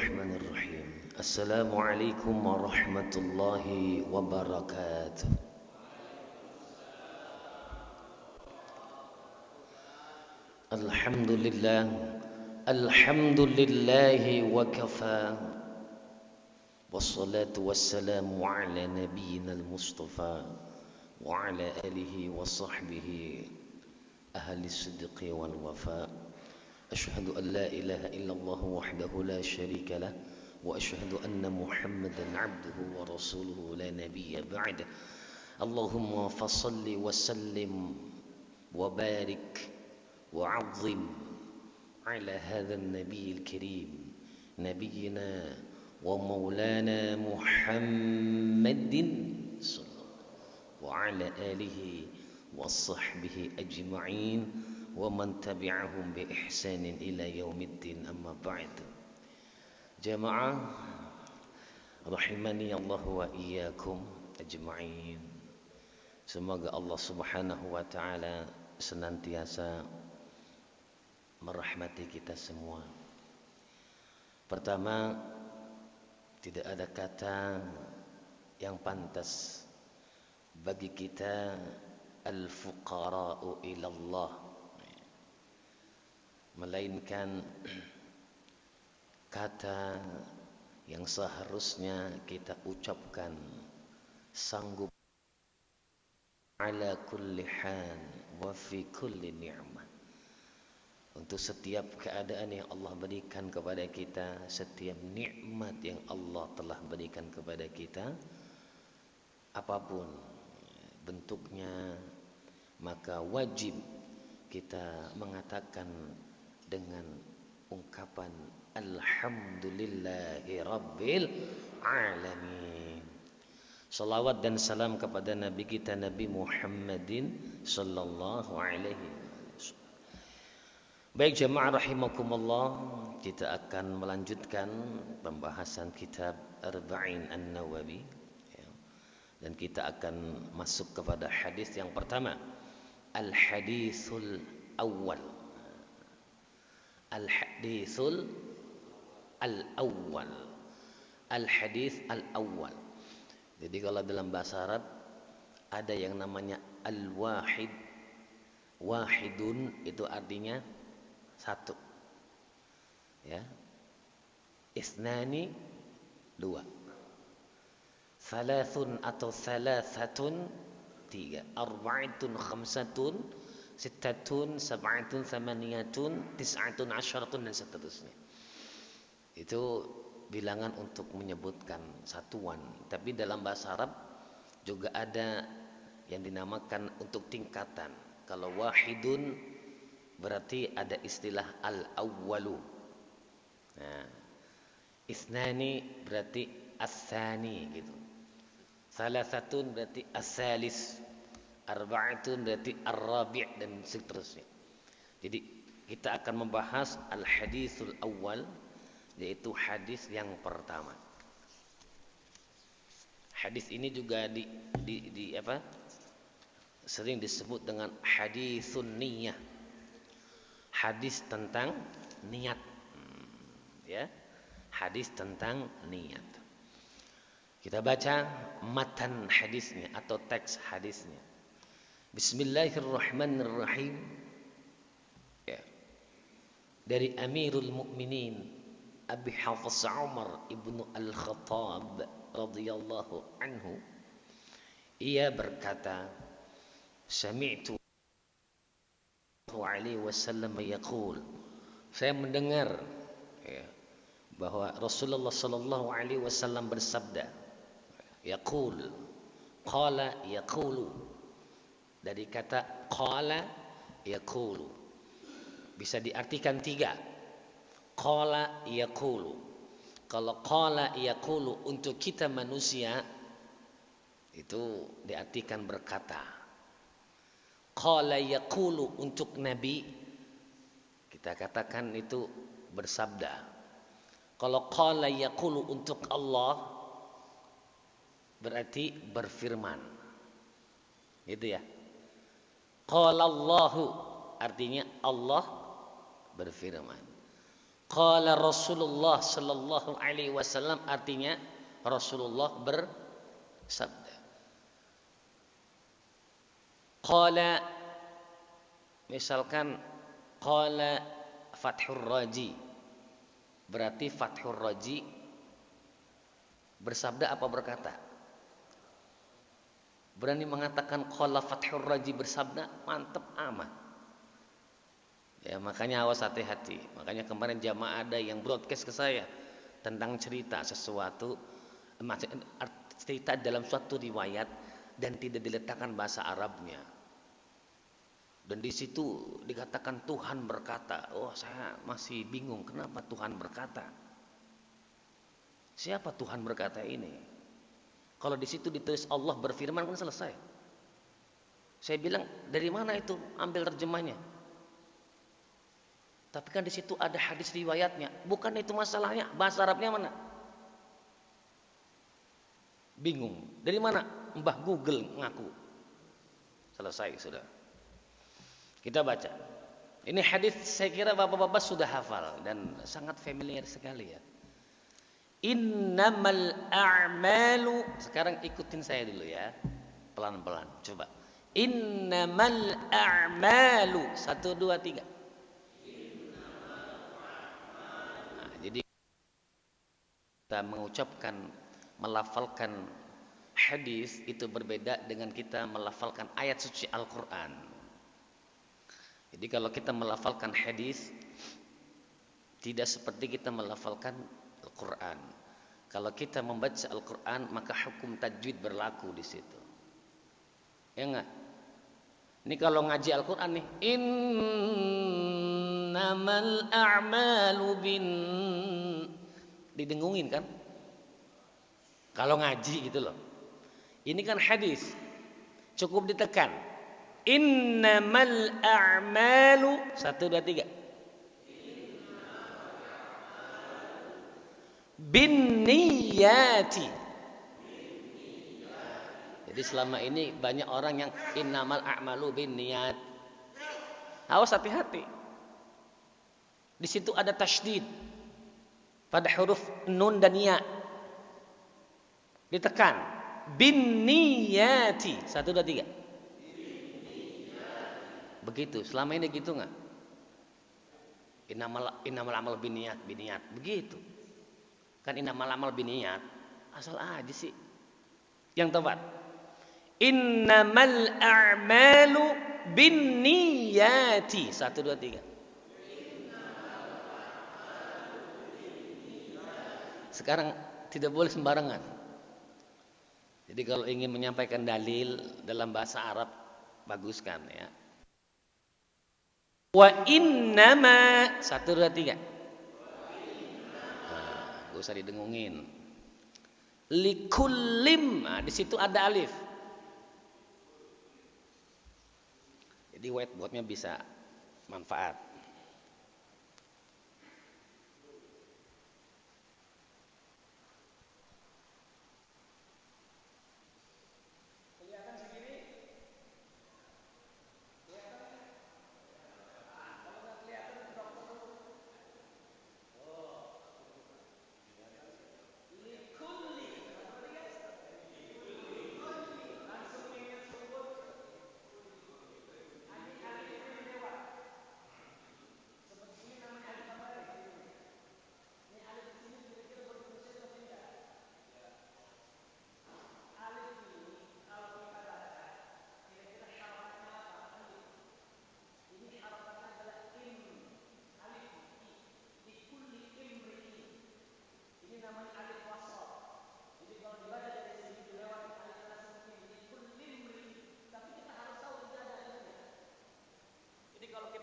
Bismillahirrahmanirrahim. Assalamualaikum warahmatullahi wabarakatuh. Alhamdulillah. Alhamdulillahi wa kafa. Wassalatu wassalamu ala nabiyyina al-mustafa wa ala alihi wa sahbihi ahli sidqi wal wafa. أشهد أن لا إله إلا الله وحده لا شريك له وأشهد أن محمدا عبده ورسوله لا نبي بعده اللهم فصل وسلم وبارك وعظم على هذا النبي الكريم نبينا ومولانا محمد صلى الله عليه وسلم وعلى آله وصحبه أجمعين ومن تبعهم بإحسان إلى يوم الدين أما بعد جماعة rahimani Allah wa iyyakum ajma'in. Semoga Allah Subhanahu wa taala senantiasa merahmati kita semua. Pertama, tidak ada kata yang pantas bagi kita al-fuqara'u ila Allah, melainkan kata yang seharusnya kita ucapkan sanggup ala kulli hal wa fi kulli ni'mah, untuk setiap keadaan yang Allah berikan kepada kita, setiap nikmat yang Allah telah berikan kepada kita, apapun bentuknya, maka wajib kita mengatakan dengan ungkapan Alhamdulillahi Rabbil Alamin. Salawat dan salam kepada Nabi kita Nabi Muhammadin sallallahu alaihi wasallam. Baik jemaah rahimakumullah, kita akan melanjutkan pembahasan kitab Arba'in An-Nawawi, dan kita akan masuk kepada hadis yang pertama, Al-Hadithul Awwal. Al-Hadithul Al-Awwal. Al-Hadith Al-Awwal. Jadi kalau dalam bahasa Arab ada yang namanya Al-Wahid. Wahidun itu artinya satu. Ya. Isnani dua. Thalathun atau thalathatun tiga. Arba'atun khamsatun sittatun, sab'atun, thamaniyatun, tis'atun, asyaratun, dan seterusnya. Itu bilangan untuk menyebutkan satuan. Tapi dalam bahasa Arab juga ada yang dinamakan untuk tingkatan. Kalau wahidun berarti ada istilah al-awwalu. Nah, isnani berarti as-sani gitu. Salasatun berarti as-salis. Arba'atun berarti ar-rabi' dan seterusnya. Jadi kita akan membahas al-hadithul awal, yaitu hadis yang pertama. Hadis ini juga sering disebut dengan hadithun niyah. Hadis tentang niat. Ya. Hadis tentang niat. Kita baca matan hadisnya atau teks hadisnya. Bismillahirrahmanirrahim. Ya. Dari Amirul Mukminin Abi Hafs Umar ibnu Al-Khattab radhiyallahu anhu, ia berkata, sami'tu alaihi wasallam yaqul, saya mendengar bahwa Rasulullah sallallahu alaihi wasallam bersabda, yaqul, qala yaqulu. Dari kata qala yaqulu bisa diartikan tiga. Qala yaqulu. Kalau qala yaqulu untuk kita manusia itu diartikan berkata. Qala yaqulu untuk Nabi kita katakan itu bersabda. Kalau qala yaqulu untuk Allah berarti berfirman. Gitu ya. Qala Allahu artinya Allah berfirman. Qala Rasulullah sallallahu alaihi wasallam, artinya Rasulullah bersabda. Qala, misalkan qala Fathur Raji, berarti Fathur Raji bersabda apa berkata? Berani mengatakan qala Fathur Raji bersabda, mantep amat. Ya, makanya awas hati-hati. Makanya kemarin jamaah ada yang broadcast ke saya tentang cerita sesuatu, cerita dalam suatu riwayat dan tidak diletakkan bahasa Arabnya. Dan di situ dikatakan Tuhan berkata. Oh, saya masih bingung kenapa Tuhan berkata. Siapa Tuhan berkata ini? Kalau di situ ditulis Allah berfirman kan selesai. Saya bilang, dari mana itu? Ambil terjemahnya. Tapi kan di situ ada hadis riwayatnya. Bukan itu masalahnya. Bahasa Arabnya mana? Bingung. Dari mana? Mbah Google ngaku. Selesai sudah. Kita baca. Ini hadis saya kira bapak-bapak sudah hafal dan sangat familiar sekali ya. Innamal a'malu. Sekarang ikutin saya dulu ya. Pelan-pelan. Coba. Innamal a'malu. 1, 2, 3. Jadi kita mengucapkan, melafalkan hadis itu berbeda dengan kita melafalkan ayat suci Al-Quran. Jadi kalau kita melafalkan hadis tidak seperti kita melafalkan Al-Quran. Kalau kita membaca Al-Quran maka hukum tajwid berlaku di situ. Ya enggak? Ini kalau ngaji Al-Quran nih, innamal a'malu bin, didengungin kan? Kalau ngaji gitu loh. Ini kan hadis, cukup ditekan. Innamal a'malu 1, 2, 3. Bin niyati. Jadi selama ini banyak orang yang innamal a'malu bin niyat. Awas hati-hati. Di situ ada tasydid pada huruf nun dan ya. Ditekan. Bin niyati. 1, 2, 3. Begitu. Selama ini gitu enggak? Innamal amal bin niyat, bin niyat. Begitu. Kan innamal amal bin niyat. Asal aja sih. Yang tepat. Innamal a'malu bin niyati. 1, 2, 3. Sekarang tidak boleh sembarangan. Jadi kalau ingin menyampaikan dalil dalam bahasa Arab, baguskan ya. Wa innama 1, 2, 3. Gak usah didengungin. Likullim. Nah, di situ ada alif. Jadi whiteboardnya bisa manfaat.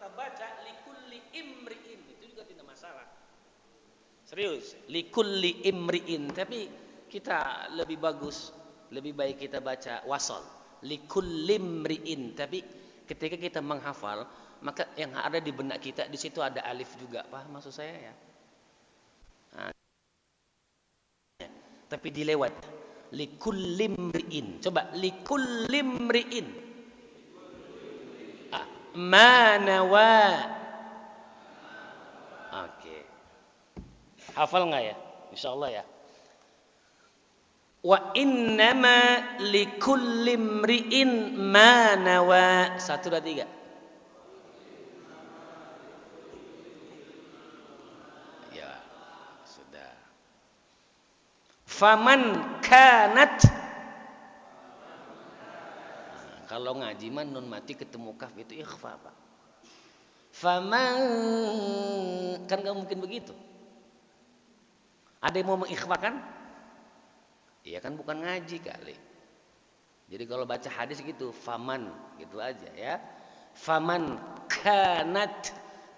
Baca likulli imri'in itu juga tidak masalah. Serius, likulli imri'in, tapi kita lebih bagus, lebih baik kita baca wasal. Likulli imri'in, tapi ketika kita menghafal, maka yang ada di benak kita di situ ada alif juga. Paham maksud saya ya? Nah, tapi dilewat. Likulli imri'in. Coba likulli imri'in. Manawa. Oke. Hafal nggak ya? Insya Allah ya. Wa innama likulli imri'in ma nawa. 1, 2, 3. Ya, sudah. Faman kanat. Nah, kalau ngaji mah nun mati ketemu kaf itu ikhfa, Pak. Faman, kan nggak mungkin begitu. Ada yang mau mengikhfakan? Iya kan bukan ngaji kali. Jadi kalau baca hadis gitu, faman gitu aja ya. Faman kanat,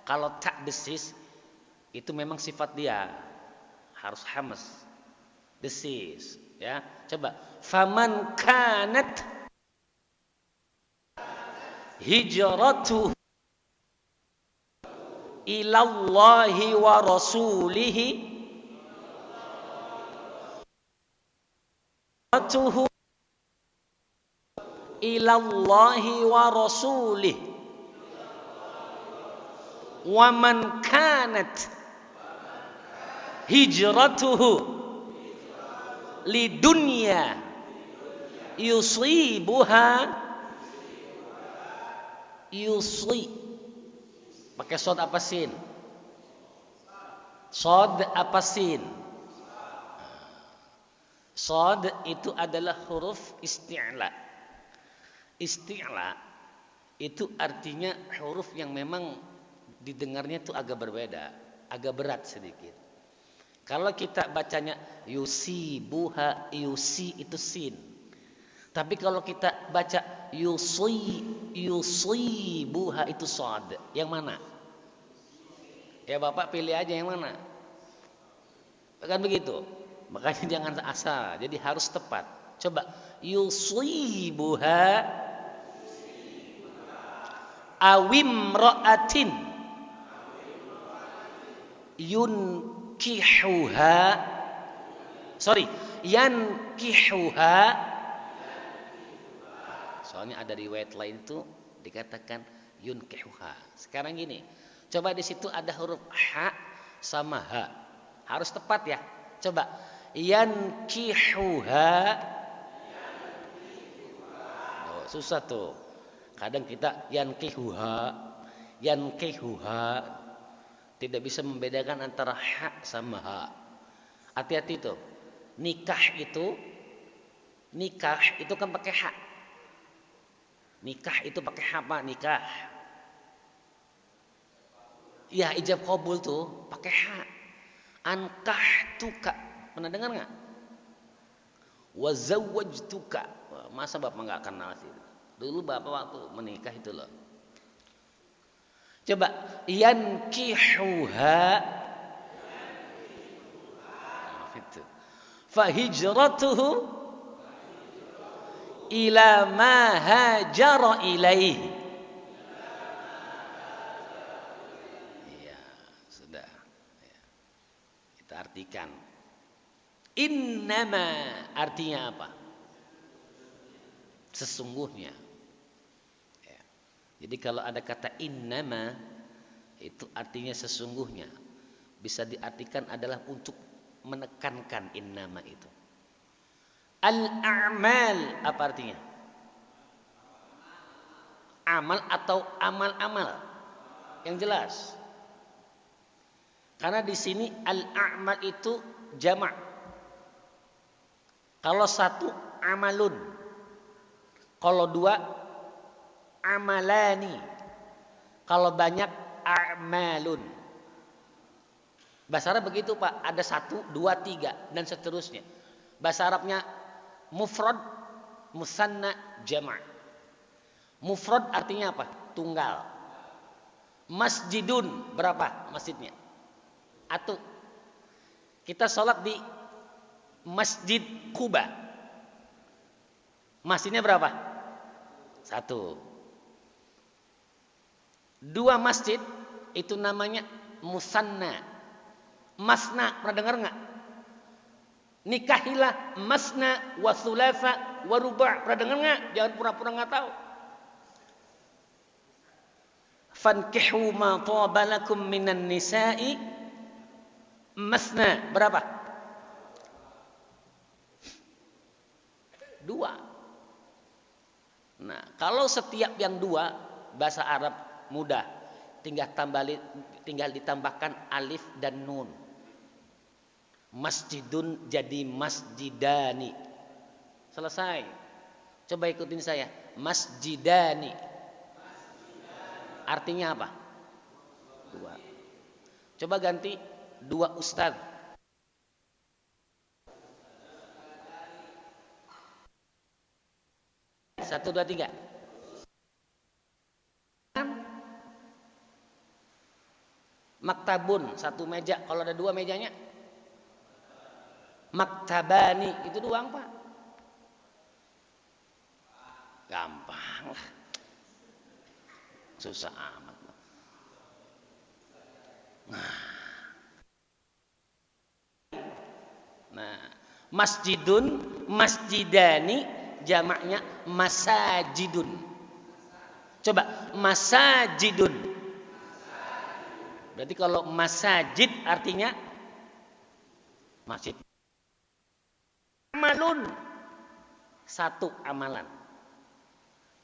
kalau tak desis itu memang sifat dia harus hamas, desis ya. Coba faman kanat hijratuhu ilallahi wa rasulihi hijratuhu ilallahi wa rasulih wa man kanat hijratuhu lidunya yusibuha yusli pakai sod apa sin? Sod apa sin? Sod itu adalah huruf isti'la. Isti'la itu artinya huruf yang memang didengarnya itu agak berbeda, agak berat sedikit. Kalau kita bacanya yusibuha, yusi itu sin. Tapi kalau kita baca yusibuha itu sod. Yang mana? Ya Bapak pilih aja yang mana. Kan begitu. Makanya jangan asal, jadi harus tepat. Coba yusibuha awimra'atin yankihuha soalnya ada riwayat lain itu dikatakan yunkihuha. Sekarang gini, coba di situ ada huruf ha sama ha, harus tepat ya. Coba yankihuha. Oh, susah tuh. Kadang kita yankihuha tidak bisa membedakan antara ha sama ha. Hati-hati tuh. Nikah itu kan pakai ha. Nikah itu pakai ha, Pak, nikah. Ya, ijab qabul tuh pakai ha. Ankahtuka. Pernah dengar enggak? Wa zawwajtuka. Masa Bapak enggak kenal sih? Dulu Bapak waktu menikah itu loh. Coba yankihuha. Itu. Fa hijratuhu ila ma hajara ilaihi. Iya, sudah. Kita artikan. Innama artinya apa? Sesungguhnya. Ya. Jadi kalau ada kata innama itu artinya sesungguhnya. Bisa diartikan adalah untuk menekankan innama itu. Al-a'mal apa artinya? Amal atau amal-amal? Yang jelas. Karena di sini al-a'mal itu jamak. Kalau satu amalun. Kalau dua amalani. Kalau banyak a'malun. Bahasa Arab begitu Pak. Ada 1, 2, 3 dan seterusnya. Bahasa Arabnya mufrad, musanna, jama'. Mufrad artinya apa? Tunggal. Masjidun berapa masjidnya? Atau kita sholat di Masjid Quba. Masjidnya berapa? 1. 2 masjid itu namanya musanna. Masna, pernah dengar enggak? Nikahilah masna wa thulatha wa ruba'. Pernah dengar enggak? Jangan pura-pura enggak tahu. Fankihu ma taba lakum minan nisa'i Masna berapa? 2. Nah, kalau setiap yang 2 bahasa Arab mudah. Tinggal ditambahkan alif dan nun. Masjidun jadi masjidani. Selesai. Coba ikutin saya. Masjidani. Artinya apa? 2. Coba ganti 2 ustaz. 1, 2, 3. Maktabun, 1 meja. Kalau ada 2 mejanya, maktabani. Itu doang, Pak. Gampang lah. Susah amat. Nah, masjidun, masjidani, jamaknya masajidun. Coba, masajidun. Berarti kalau masajid artinya masjid. Amalun, 1 amalan.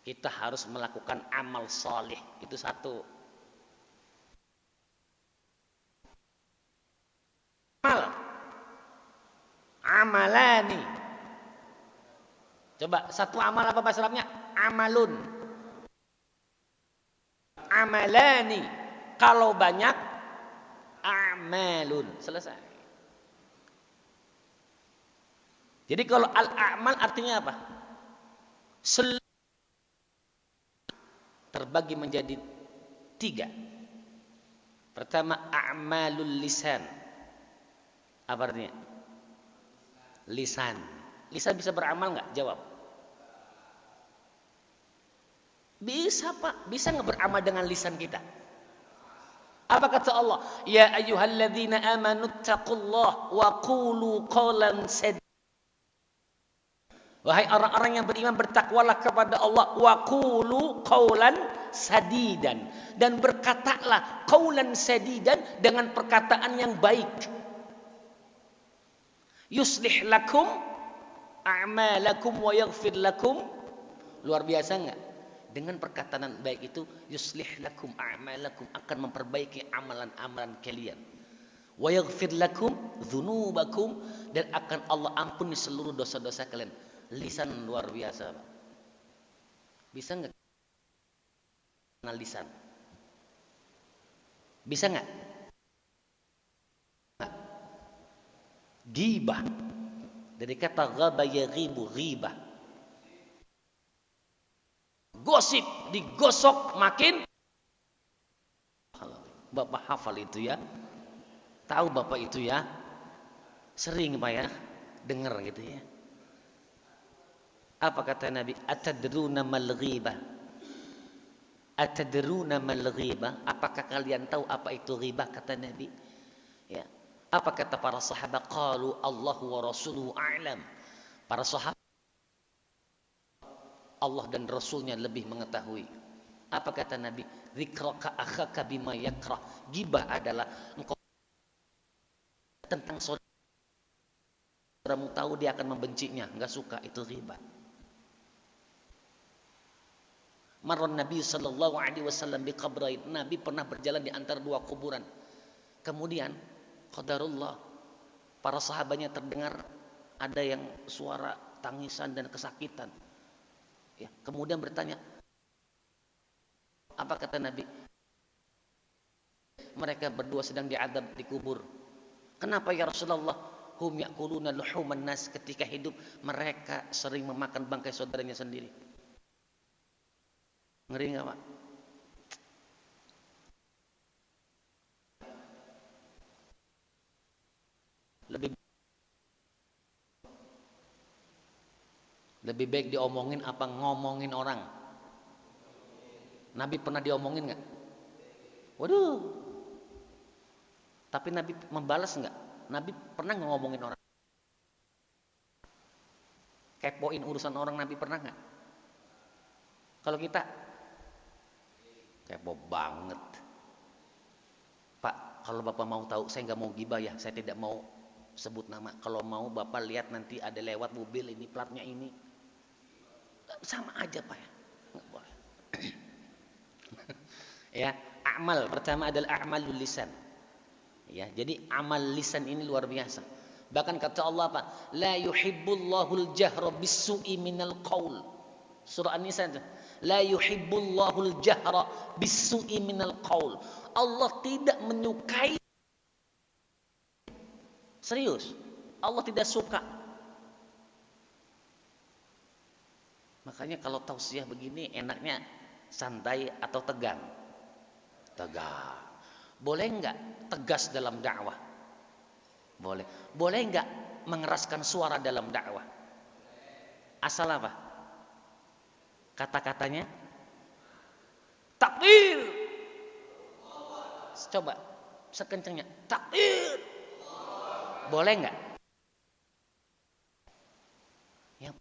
Kita harus melakukan amal soleh. Itu 1. Amal. Amalani. Coba 1 amal apa bahasa Arabnya? Amalun. Amalani. Kalau banyak, amalun. Selesai. Jadi kalau al-a'mal artinya apa? Terbagi menjadi 3. Pertama, a'malul lisan. Apa artinya? Lisan. Lisan bisa beramal nggak? Jawab. Bisa, Pak. Bisa nggak beramal dengan lisan kita? Apa kata Allah? Ya ayyuhalladzina amanu taqullaha wa qulu qawlan sadida. Wahai orang-orang yang beriman, bertakwalah kepada Allah. Wa qulu qawlan sadidan. Dan berkatalah qawlan sadidan dengan perkataan yang baik. Yuslih lakum a'malakum wa yaghfir lakum. Luar biasa enggak? Dengan perkataan baik itu, yuslih lakum a'malakum, akan memperbaiki amalan-amalan kalian. Wa yaghfir lakum dzunubakum, dan akan Allah ampuni seluruh dosa-dosa kalian. Lisan luar biasa. Bisa enggak kenal lisan? Bisa enggak? Ghibah. Dari kata ghaba yaghibu, ghibah. Gosip, digosok makin. Bapak hafal itu ya. Tahu Bapak itu ya. Sering Pak ya dengar gitu ya. Apa kata Nabi? Atadruna mal ghibah? Atadruna mal ghibah? Apakah kalian tahu apa itu ghibah? Kata Nabi. Ya. Apa kata para sahabat? Qalu Allahu wa rasuluhu a'lam. Para sahabat, Allah dan Rasulnya lebih mengetahui. Apa kata Nabi? Dzikraka akhaka bima yakrah. Ghibah adalah engkau tentang saudaramu tahu dia akan membencinya, enggak suka, itu ghibah. Marran Nabi sallallahu alaihi wasallam bi qabrain. Nabi pernah berjalan di antara 2 kuburan. Kemudian qadarullah, para sahabatnya terdengar ada yang suara tangisan dan kesakitan. Ya, kemudian bertanya, apa kata Nabi? Mereka berdua sedang diadab di kubur. Kenapa ya Rasulullah? Hum ya'kuluna luhuman nas. Ketika hidup mereka sering memakan bangkai saudaranya sendiri. Ngeri enggak, Pak? Lebih baik diomongin apa ngomongin orang? Nabi pernah diomongin enggak? Waduh. Tapi Nabi membalas enggak? Nabi pernah ngomongin orang? Kepoin urusan orang Nabi pernah enggak? Kalau kita kepo banget. Pak, kalau Bapak mau tahu, saya nggak mau gibah ya, saya tidak mau sebut nama. Kalau mau Bapak lihat nanti ada lewat mobil ini, platnya ini. Sama aja Pak ya. Nggak boleh. Ya, amal pertama adalah amalul lisan. Ya, jadi amal lisan ini luar biasa. Bahkan kata Allah apa? La yuhibbullahul jahra bis-su'i minal qaul. Surah An-Nisa. La yuhibbullahul jahra bis-su'i minal qaul. Allah tidak menyukai, serius. Allah tidak suka. Makanya kalau tausiah begini enaknya santai atau tegang? Tegang. Boleh enggak tegas dalam dakwah? Boleh. Boleh enggak mengeraskan suara dalam dakwah? Asal apa? Kata-katanya takbir. Coba sekencangnya takbir. Boleh enggak? Yang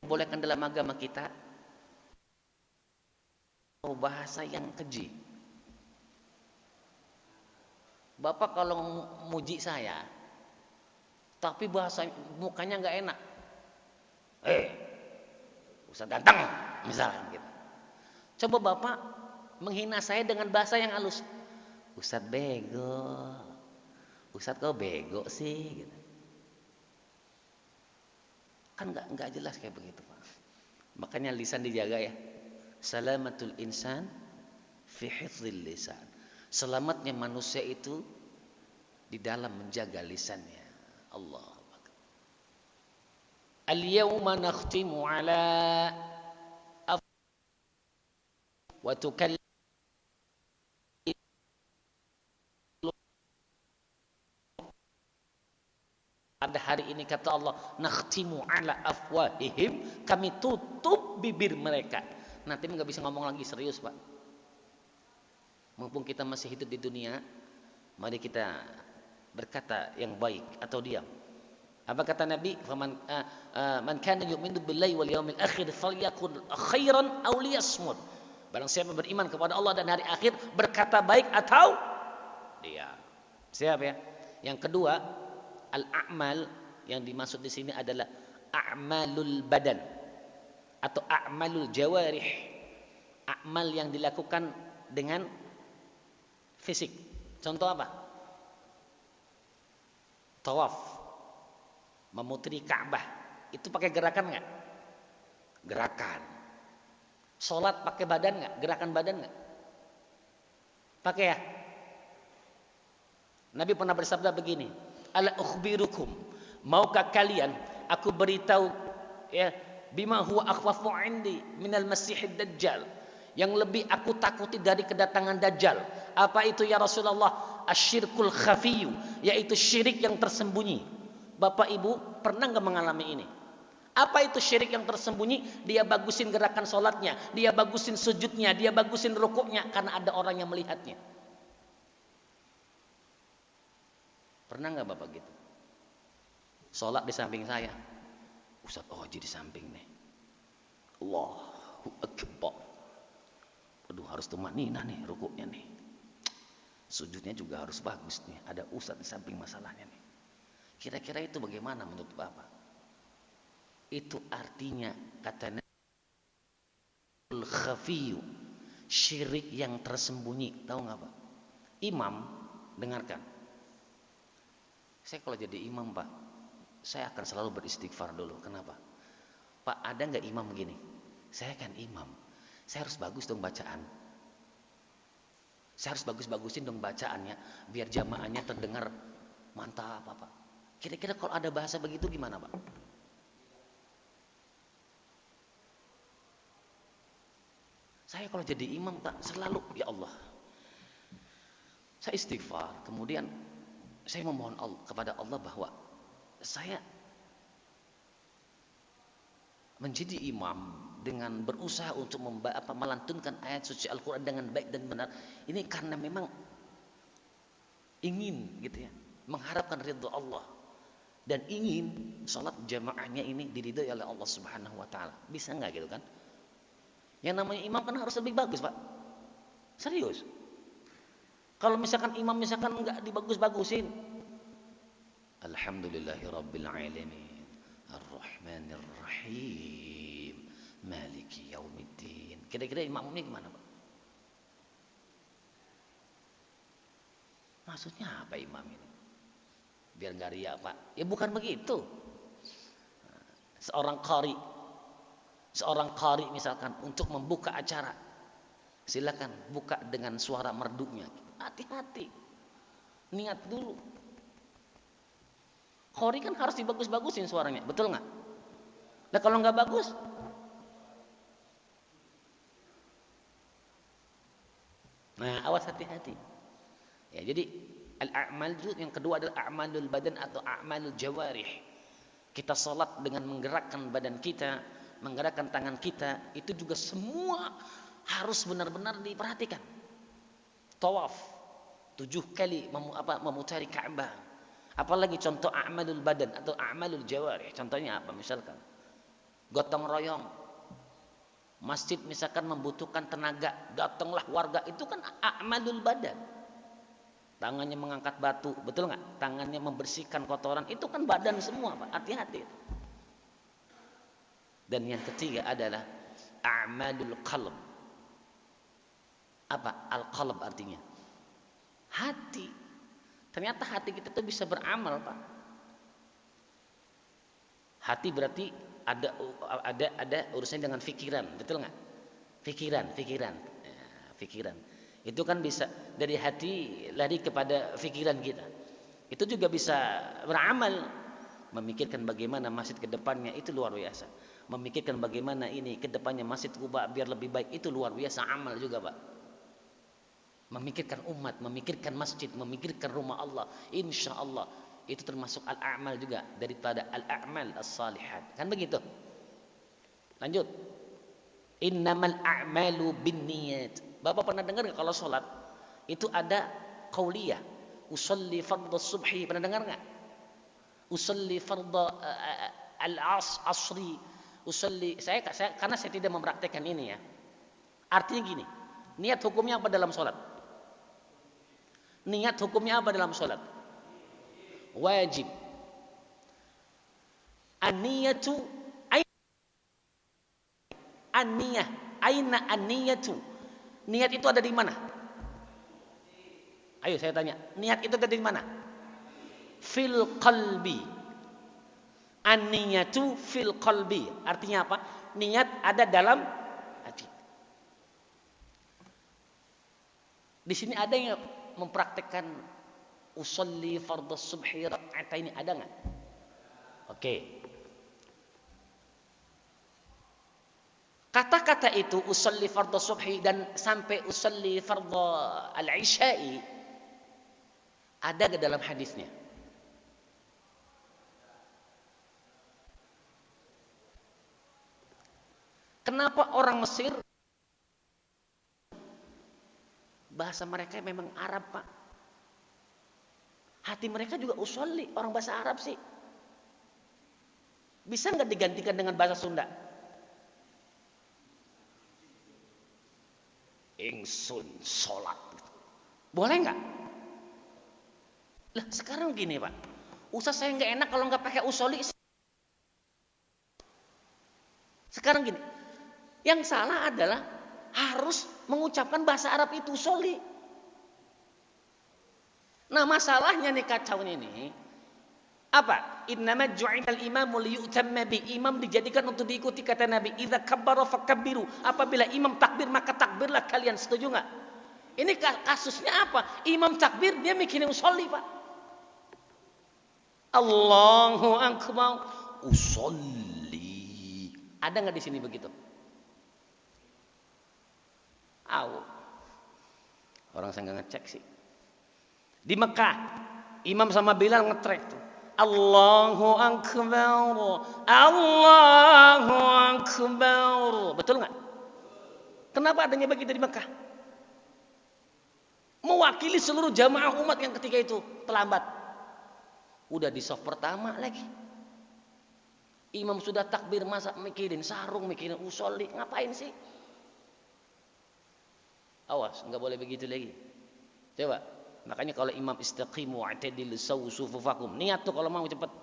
bolehkan dalam agama kita bahasa yang keji. Bapak kalau muji saya, tapi bahasa mukanya nggak enak, Ustaz ganteng, misalnya gitu. Coba Bapak menghina saya dengan bahasa yang halus, Ustaz bego, Ustaz kok bego sih, gitu. Kan nggak jelas kayak begitu Pak. Makanya lisan dijaga ya. Salamatul insan fi hifdzil lisan. Selamatnya manusia itu di dalam menjaga lisannya. Allah. Al-yawma nakhtimu ala wa tukallimu pada hari ini kata Allah, nakhtimu ala afwahihim, kami tutup bibir mereka. Nanti nggak bisa ngomong lagi, serius Pak. Mumpung kita masih hidup di dunia, mari kita berkata yang baik atau diam. Apa kata Nabi? Faman man kana yu'minu billahi wal yawmil akhir falyakul khairan aw liyasmut. Barang siapa beriman kepada Allah dan hari akhir, berkata baik atau diam. Siap ya? Yang kedua, al-a'mal yang dimaksud di sini adalah a'malul badan atau a'malul jawarih. Amal yang dilakukan dengan fisik. Contoh apa? Tawaf, memuteri Ka'bah, itu pakai gerakan nggak? Gerakan. Sholat pakai badan nggak? Gerakan badan nggak? Pakai ya. Nabi pernah bersabda begini, ala ukhbirukum, maukah kalian aku beritahu ya, bima huwa akhwafu indi minal masihid dajjal, yang lebih aku takuti dari kedatangan Dajjal. Apa itu ya Rasulullah? Asyirkul khafiyu, yaitu syirik yang tersembunyi. Bapak Ibu pernah nggak mengalami ini? Apa itu syirik yang tersembunyi? Dia bagusin gerakan sholatnya, dia bagusin sujudnya, dia bagusin rukuknya karena ada orang yang melihatnya. Pernah nggak Bapak gitu? Sholat di samping saya, Ustaz Oji di samping nih, Allahu Akbar. Aduh, harus tumanina nih rukuknya nih. Sujudnya juga harus bagus nih. Ada Ustaz di samping masalahnya nih. Kira-kira itu bagaimana menurut Bapak? Itu artinya katanya al-khafiyu, syirik yang tersembunyi. Tahu nggak Pak? Imam, dengarkan. Saya kalau jadi imam Pak, saya akan selalu beristighfar dulu. Kenapa? Pak, ada nggak imam begini? Saya kan imam. Saya harus bagus dong bacaan. Saya harus bagus-bagusin dong bacaannya, biar jamaahnya terdengar mantap Pak. Kira-kira kalau ada bahasa begitu gimana Pak? Saya kalau jadi imam Pak, selalu ya Allah, saya istighfar. Kemudian saya memohon kepada Allah bahwa saya menjadi imam dengan berusaha untuk melantunkan ayat suci Al-Quran dengan baik dan benar. Ini karena memang ingin gitu ya, mengharapkan ridha Allah dan ingin salat jamaahnya ini diridhai oleh Allah Subhanahu wa taala. Bisa enggak gitu kan? Yang namanya imam kan harus lebih bagus, Pak. Serius. Kalau misalkan imam misalkan enggak dibagus-bagusin, Alhamdulillahirabbil alamin, Arrahmanir Rahim, Maliki Yaumiddin. Kira-kira imam ini gimana, Pak? Maksudnya apa imam ini? Biar enggak riya, Pak. Ya bukan begitu. Seorang qari misalkan untuk membuka acara, silakan buka dengan suara merdunya. Hati-hati. Niat dulu. Qari kan harus dibagus-bagusin suaranya, betul nggak? Nah kalau nggak bagus, nah awas hati-hati. Ya jadi al-a'mal yang kedua adalah a'malul badan atau a'malul jawarih. Kita sholat dengan menggerakkan badan kita, menggerakkan tangan kita, itu juga semua harus benar-benar diperhatikan. Tawaf 7 kali memutari Ka'bah. Apalagi contoh a'malul badan atau a'malul jawarih. Contohnya apa? Misalkan gotong royong. Masjid misalkan membutuhkan tenaga, datanglah warga, itu kan a'malul badan. Tangannya mengangkat batu, betul nggak? Tangannya membersihkan kotoran, itu kan badan semua, Pak. Hati-hati. Dan yang ketiga adalah a'malul qalb. Apa? Al-qalb artinya hati. Ternyata hati kita tuh bisa beramal, Pak. Hati berarti ada urusannya dengan pikiran, betul nggak? Pikiran. Pikiran. Itu kan bisa dari hati lari kepada pikiran kita. Itu juga bisa beramal, memikirkan bagaimana masjid ke depannya, itu luar biasa. Memikirkan bagaimana ini ke depannya Masjid Quba biar lebih baik, itu luar biasa amal juga, Pak. Memikirkan umat, memikirkan masjid, memikirkan rumah Allah, insya Allah itu termasuk al-a'mal juga daripada al-a'mal as-salihat. Kan begitu? Lanjut. Innamal a'malu binniyat. Bapak pernah dengar enggak kalau salat itu ada qauliyah, usolli fardhu subhi, pernah dengar enggak? Usolli fardhu al-asri, usolli, saya karena saya tidak mempraktekkan ini ya. Artinya gini, niat hukumnya apa dalam salat? Niat hukumnya apa dalam salat? Wajib. An-niyatu an-niyah, aina an-niyatu? Niat itu ada di mana? Ayo saya tanya, niat itu ada di mana? Fil qalbi. An-niyatu fil qalbi. Artinya apa? Niat ada dalam hati. Di sini ada yang mempraktekkan usolli fardhu subhi raka'ataini, ada enggak? Oke. Kata-kata itu usolli fardhu subhi dan sampai usolli fardhu al-isya'i ada ke dalam hadisnya? Kenapa orang Mesir bahasa mereka memang Arab, Pak? Hati mereka juga usolli, orang bahasa Arab sih. Bisa nggak digantikan dengan bahasa Sunda? Ingsun sholat. Boleh nggak? Lah sekarang gini, Pak. Usah saya nggak enak kalau nggak pakai usolli. Sekarang gini, yang salah adalah harus mengucapkan bahasa Arab itu usolli. Nah masalahnya nih kacaunya ini apa? Innama ju'ilal imamu liyu'tamma bi. Imam dijadikan untuk diikuti kata Nabi. Idza kabbara fakabbiru. Apabila imam takbir maka takbirlah kalian. Setuju enggak? Ini kasusnya apa? Imam takbir dia mikirin usolli, Pak. Allahu akbar. Usolli. Ada enggak di sini begitu? Orang saya enggak ngecek sih. Di Mekah, imam sama Bilal ngetrek tuh. Allahu akbar, Allahu akbar. Betul nggak? Kenapa adanya begitu di Mekah? Mewakili seluruh jamaah umat yang ketika itu terlambat. Udah di saf pertama lagi. Imam sudah takbir, masa mikirin sarung, mikirin usolli, ngapain sih? Awas, enggak boleh begitu lagi. Coba. Makanya kalau imam istaqimu wa'tadilu sawu sufufakum. Niat tuh kalau mau cepat.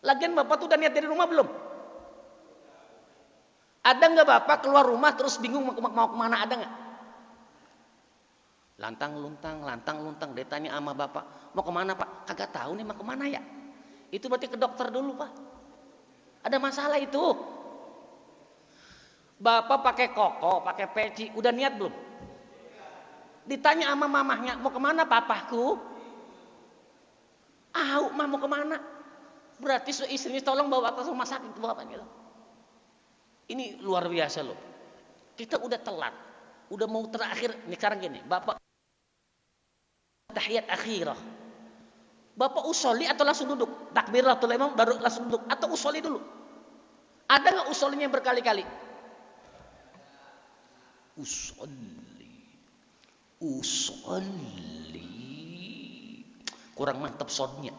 Lagian Bapak tuh udah niat dari rumah belum? Ada enggak Bapak keluar rumah terus bingung mau kemana, ada enggak? Lantang luntang. Dia tanya sama Bapak, mau kemana Pak? Kagak tahu nih mau kemana ya. Itu berarti ke dokter dulu Pak. Ada masalah itu. Bapak pakai koko, pakai peci, udah niat belum? Ditanya sama mamahnya, mau kemana papahku? Mah mau kemana? Berarti istrinya tolong bawa ke rumah sakit bapaknya. Ini luar biasa loh. Kita udah telat, udah mau terakhir. Nih sekarang gini, Bapak tahiyat akhirah. Bapak usolli atau langsung duduk? Takbiratul imam baru langsung duduk atau usolli dulu? Ada nggak usollinya berkali-kali? Usolli. Kurang mantap soundnya.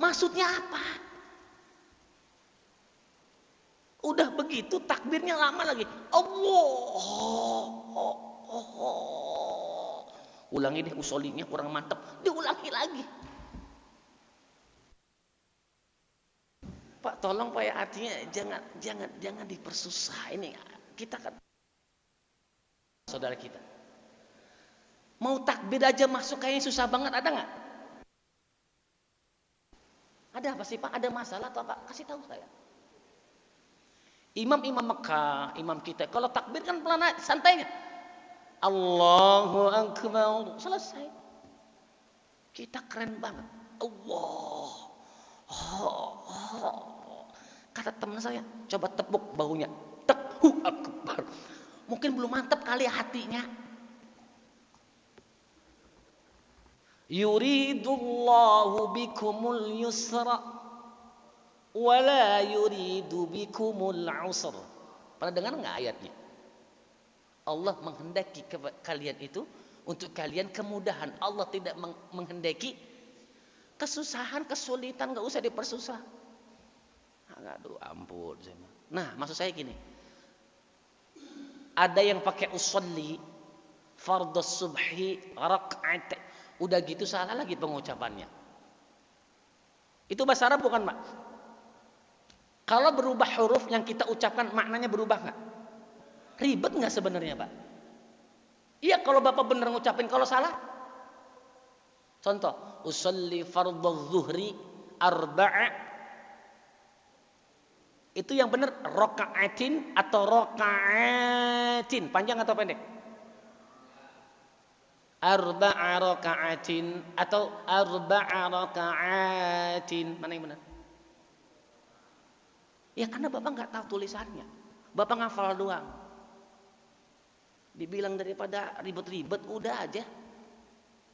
Maksudnya apa? Udah begitu takbirnya lama lagi. Allah. Ulangi deh usollinya kurang mantap. Diulangi lagi. Pak tolong Pak ya, artinya jangan dipersusah ini. Kita kan saudara kita. Mau takbir aja masuk kayaknya susah banget, ada nggak? Ada apa sih Pak? Ada masalah atau apa? Kasih tahu saya. Imam Mekah, imam kita, kalau takbir kan pelan santainya. Allahu Akbar, selesai. Kita keren banget. Allah. Kata teman saya, coba tepuk bahunya. Allahu Akbar. Mungkin belum mantap kali hatinya. Yuridullahu bikumul yusra wala yuridu bikumul usra. Pernah dengar enggak ayatnya? Allah menghendaki kalian itu untuk kalian kemudahan. Allah tidak menghendaki kesusahan, kesulitan, enggak usah dipersusah. Aduh ampun. Nah, maksud saya gini. Ada yang pakai usolli fardhus subhi rakaat. Udah gitu salah lagi pengucapannya. Itu bahasa Arab bukan, Pak? Kalau berubah huruf yang kita ucapkan maknanya berubah nggak? Ribet nggak sebenarnya, Pak? Iya kalau Bapak bener ngucapin, kalau salah? Contoh, usolli fardhu zuhri arba'a. Itu yang benar raka'atin atau raka'atin, panjang atau pendek? Arba'a raka'atin atau arba'a raka'atin, mana yang benar? Ya karena Bapak nggak tahu tulisannya. Bapak ngafal doang. Dibilang daripada ribet-ribet udah aja.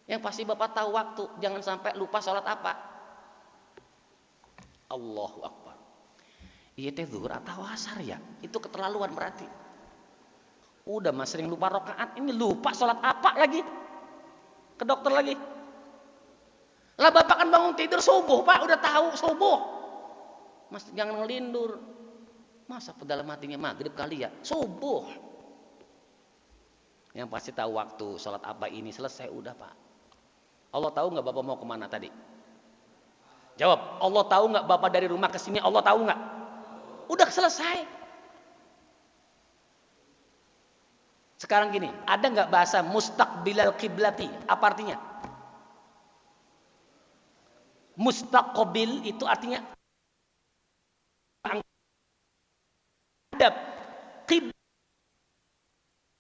Yang pasti Bapak tahu waktu, jangan sampai lupa sholat apa. Allahu Akbar. Iya teh zuhur atau asar ya? Itu keterlaluan berarti. Udah mas sering lupa rakaat, ini lupa sholat apa lagi? Ke dokter lagi. Lah Bapak kan bangun tidur subuh, Pak, udah tahu subuh. Mas jangan ngelindur. Masa dalam hatinya maghrib kali ya? Subuh. Yang pasti tahu waktu sholat apa ini selesai udah, Pak. Allah tahu nggak Bapak mau kemana tadi? Jawab. Allah tahu nggak Bapak dari rumah ke sini? Allah tahu nggak? Udah selesai. Sekarang gini, ada nggak bahasa mustaqbilal qiblati? Apa artinya? Mustaqbil itu artinya hadap.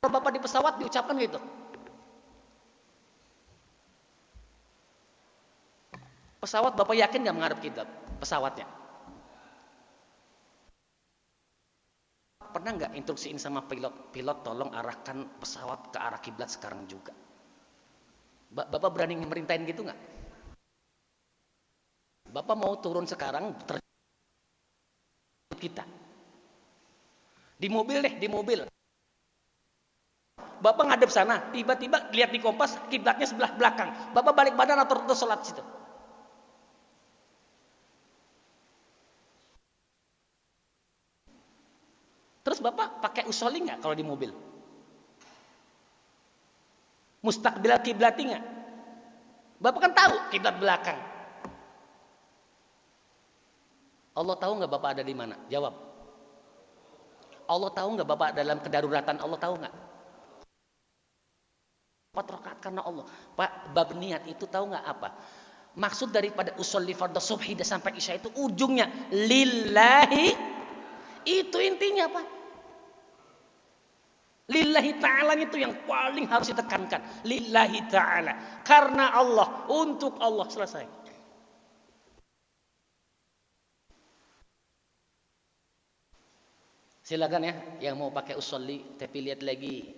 Kalau Bapak di pesawat diucapkan gitu. Pesawat Bapak yakin nggak menghadap kiblat pesawatnya? Pernah nggak instruksiin sama pilot tolong arahkan pesawat ke arah kiblat sekarang juga? Bapak berani merintahin gitu nggak? Bapak mau turun sekarang kita di mobil deh, di mobil. Bapak ngadep sana, tiba-tiba lihat di kompas kiblatnya sebelah belakang. Bapak balik badan atau terus sholat situ? Terus Bapak pakai usolli nggak kalau di mobil? Mustaqbil kiblati enggak? Bapak kan tahu kiblat belakang. Allah tahu enggak Bapak ada di mana? Jawab. Allah tahu enggak Bapak dalam kedaruratan? Allah tahu enggak? 4 rakaat karena Allah. Pak, bab niat itu tahu enggak apa? Maksud daripada usolli fardhu subhi sampai isya itu ujungnya lillahi. Itu intinya, Pak. Lillahi ta'ala itu yang paling harus ditekankan. Lillahi ta'ala. Karena Allah, untuk Allah, selesai. Silakan ya yang mau pakai usolli, tapi lihat lagi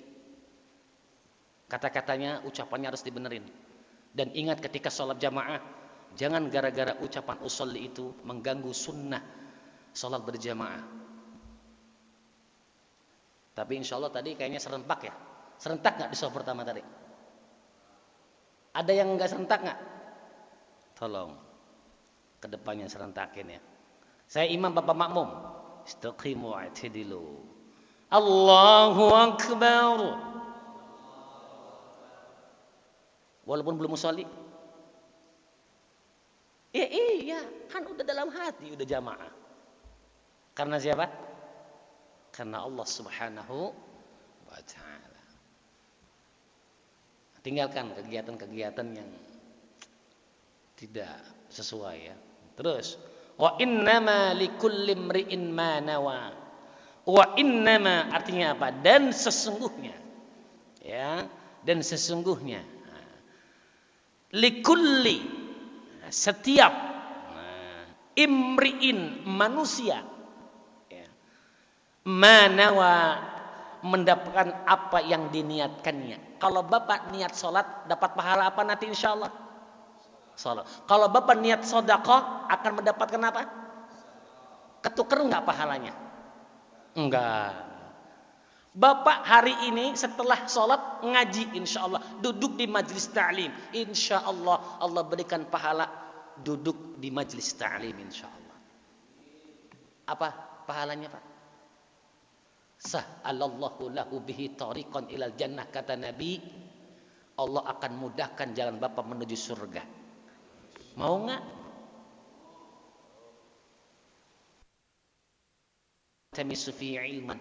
kata-katanya, ucapannya harus dibenerin. Dan ingat ketika sholat jamaah, jangan gara-gara ucapan usolli itu mengganggu sunnah sholat berjamaah. Tapi insya Allah tadi kayaknya serentak ya. Serentak nggak di sholat pertama tadi? Ada yang nggak serentak nggak? Tolong kedepannya serentakin ya. Saya imam, bapak makmum. Istaqimu wa'tadilu. Allahu Akbar. Walaupun belum musolli. Iya, kan udah dalam hati, udah jamaah. Karena siapa? Karena Allah Subhanahu wa ta'ala. Tinggalkan kegiatan-kegiatan yang tidak sesuai ya. Terus, wa innama likulli imri'in ma nawa. Wa innama artinya apa? Dan sesungguhnya. Ya, dan sesungguhnya. Likulli setiap imri'in manusia ya, manawa mendapatkan apa yang diniatkannya. Kalau Bapak niat sholat dapat pahala apa nanti insyaallah? Sholat. Kalau Bapak niat sedekah akan mendapatkan apa? Ketuker enggak pahalanya? Enggak. Bapak hari ini setelah sholat ngaji insyaallah duduk di majlis ta'lim, insyaallah Allah berikan pahala duduk di majlis ta'lim insyaallah. Apa pahalanya Pak? Sahhalallahu lahu bihi tariqan ilal jannah, kata Nabi, Allah akan mudahkan jalan Bapak menuju surga. Mau enggak? Tamisu fi ilman.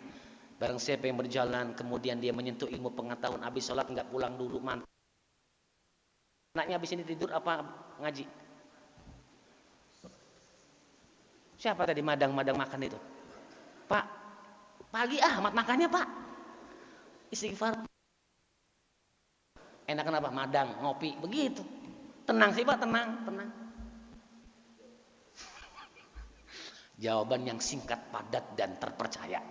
Barang siapa yang berjalan kemudian dia menyentuh ilmu pengetahuan, habis sholat enggak pulang dulu, mantap. Anaknya habis ini tidur apa ngaji? Siapa tadi madang-madang makan itu? Pak, pagi amat makannya Pak. Istighfar. Enak kenapa? Madang, ngopi, begitu. Tenang sih Pak, tenang. Jawaban yang singkat, padat, dan terpercaya.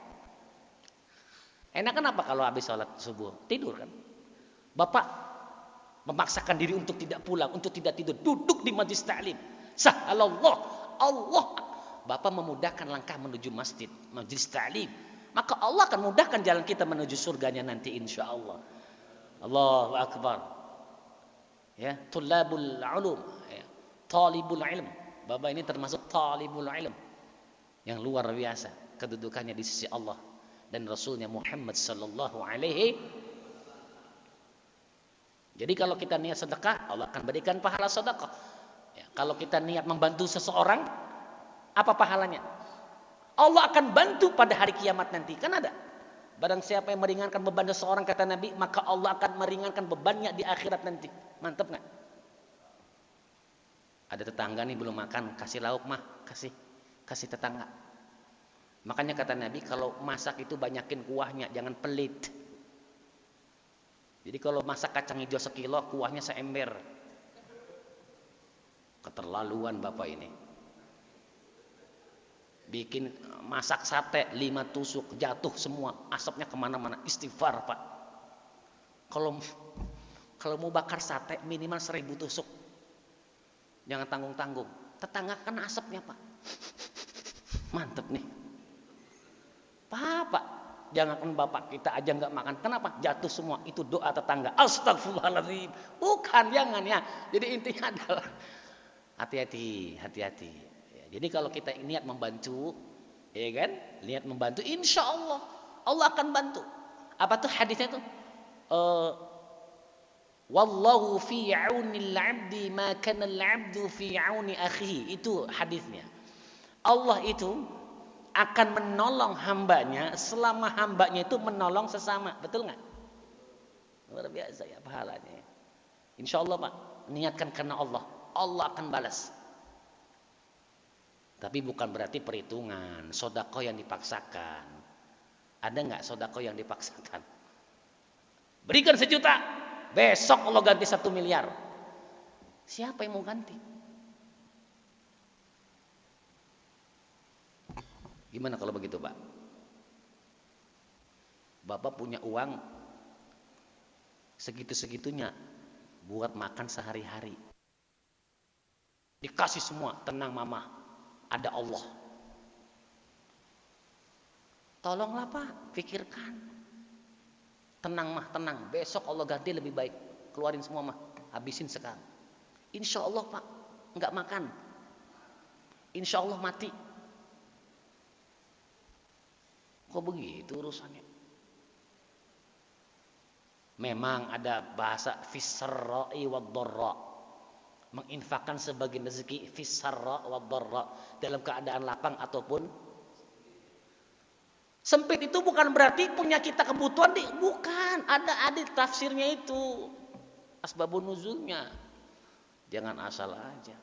Enak kenapa kalau habis sholat subuh? Tidur kan? Bapak memaksakan diri untuk tidak pulang, untuk tidak tidur. Duduk di majlis ta'lim. Sahhalallah. Allah. Bapak memudahkan langkah menuju masjid, majlis ta'lim. Maka Allah akan mudahkan jalan kita menuju surganya nanti insyaallah. Allahu Akbar. Ya, tulabul ulum. Ya, talibul ilm. Bapak ini termasuk talibul ilm. Yang luar biasa kedudukannya di sisi Allah dan Rasulnya Muhammad sallallahu alaihi. Jadi kalau kita niat sedekah, Allah akan berikan pahala sedekah. Ya, kalau kita niat membantu seseorang, apa pahalanya? Allah akan bantu pada hari kiamat nanti. Kan ada. Barang siapa yang meringankan beban seseorang, kata Nabi, maka Allah akan meringankan bebannya di akhirat nanti. Mantap nggak? Ada tetangga nih belum makan, kasih lauk mah, kasih tetangga. Makanya kata Nabi, kalau masak itu banyakin kuahnya, jangan pelit. Jadi kalau masak kacang hijau 1 kilo, kuahnya seember. Keterlaluan Bapak ini. Bikin masak sate 5 tusuk, jatuh semua, asapnya kemana-mana. Istighfar Pak. Kalau mau bakar sate minimal 1000 tusuk. Jangan tanggung-tanggung. Tetangga kan asapnya Pak. Mantep nih. Pak, jangankan Bapak, kita aja nggak makan. Kenapa? Jatuh semua. Itu doa tetangga. Astagfirullahaladzim. Bukan, jangan ya. Jadi intinya adalah hati-hati. Ya, jadi kalau kita niat membantu, ya kan? Niat membantu, insya Allah Allah akan bantu. Apa tuh hadisnya tuh? Wallahu fi 'aunil 'abdi ma kana al-'abdu fi 'auni akhihi. Itu hadisnya. Allah itu akan menolong hambanya selama hambanya itu menolong sesama. Betul nggak? Luar biasa ya pahalanya. Insya Allah Pak, niatkan karena Allah, Allah akan balas. Tapi bukan berarti perhitungan, sodako yang dipaksakan. Ada nggak sodako yang dipaksakan? Berikan 1 juta, besok Allah ganti 1 miliar. Siapa yang mau ganti? Gimana kalau begitu Pak? Bapak punya uang segitu-segitunya buat makan sehari-hari. Dikasih semua, tenang mama, ada Allah. Tolonglah Pak, pikirkan. Tenang mah, tenang. Besok Allah ganti lebih baik. Keluarin semua mah, habisin sekarang. Insya Allah Pak, nggak makan. Insya Allah mati. Kok begitu urusannya? Memang ada bahasa fisarra'i wad-dharra. Menginfakkan sebagian rezeki fisarra' wad-dharra, dalam keadaan lapang ataupun sempit. Itu bukan berarti punya kita kebutuhan, bukan. Ada tafsirnya itu. Asbabun nuzulnya. Jangan asal aja.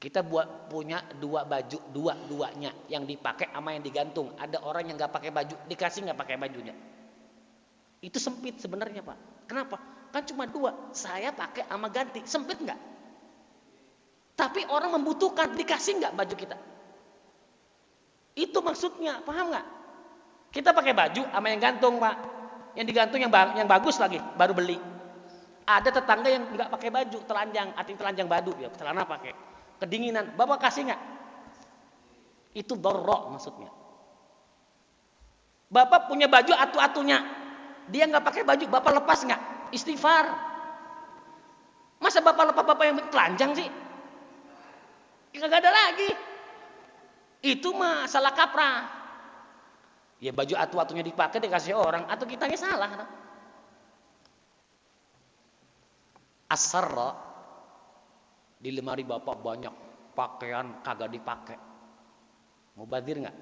Kita punya 2 baju, dua-duanya yang dipakai sama yang digantung. Ada orang yang nggak pakai baju, dikasih nggak pakai bajunya. Itu sempit sebenarnya Pak. Kenapa? Kan cuma 2, saya pakai sama ganti. Sempit nggak? Tapi orang membutuhkan, dikasih nggak baju kita? Itu maksudnya, paham nggak? Kita pakai baju sama yang gantung Pak. Yang digantung yang bagus lagi, baru beli. Ada tetangga yang nggak pakai baju, telanjang, artinya telanjang badu ya, celana pakai. Kedinginan, Bapak kasih nggak? Itu dharra maksudnya. Bapak punya baju atu-atunya, dia nggak pakai baju, Bapak lepas nggak? Istighfar. Masa Bapak lepas Bapak yang telanjang sih? Nggak ada lagi. Itu mah salah kaprah. Ya baju atu-atunya dipakai dikasih orang, atau kitanya salah. As-sarra, di lemari Bapak banyak pakaian kagak dipakai. Mubadzir enggak?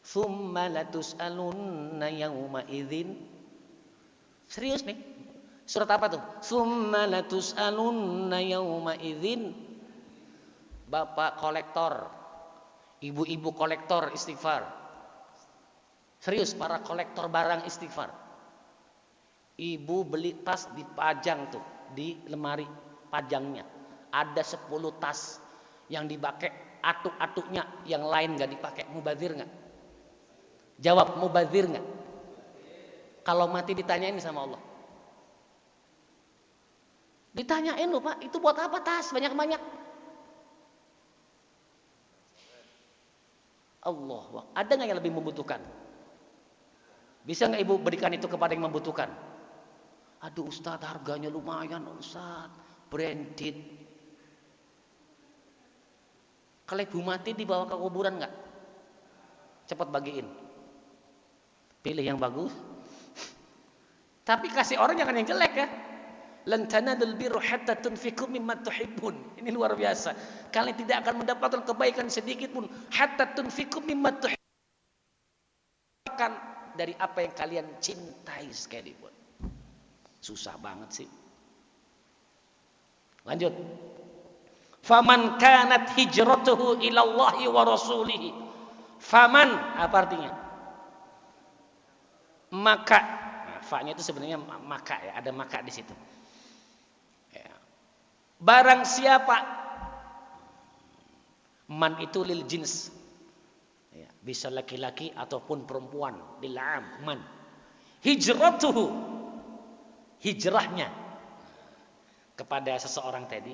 Tsumma latus'alunna yauma idzin. Serius nih. Surat apa tuh? Tsumma latus'alunna yauma idzin. Bapak kolektor, ibu-ibu kolektor istighfar. Serius, para kolektor barang istighfar. Ibu beli tas dipajang tuh di lemari pajangnya. Ada 10 tas yang dipakai, atuk-atuknya yang lain gak dipakai. Mubadzir gak? Jawab, mubadzir gak? Kalau mati ditanyain sama Allah. Ditanyain loh Pak, itu buat apa tas banyak-banyak? Allah, ada gak yang lebih membutuhkan? Bisa gak ibu berikan itu kepada yang membutuhkan? Aduh Ustadz, harganya lumayan Ustadz, branded. Kalau ibu mati dibawa ke kuburan nggak? Cepat bagiin. Pilih yang bagus. Tapi kasih orang jangan yang jelek ya. Lan tanadul birra hatta tunfiqu mimma tuhibbun. Ini luar biasa. Kalian tidak akan mendapatkan kebaikan sedikit pun hatta tunfiqu mimma tuhibbun, dari apa yang kalian cintai sekalipun. Susah banget sih. Lanjut. Faman kanat hijratuhu ilallahi wa rasulihi. Faman apa artinya? Maka. Nah, fa-nya itu sebenarnya maka ya, ada maka di situ. Ya. Barang siapa, man itu lil jins. Ya, bisa laki-laki ataupun perempuan, lil am, man. Hijratuhu, hijrahnya kepada seseorang tadi,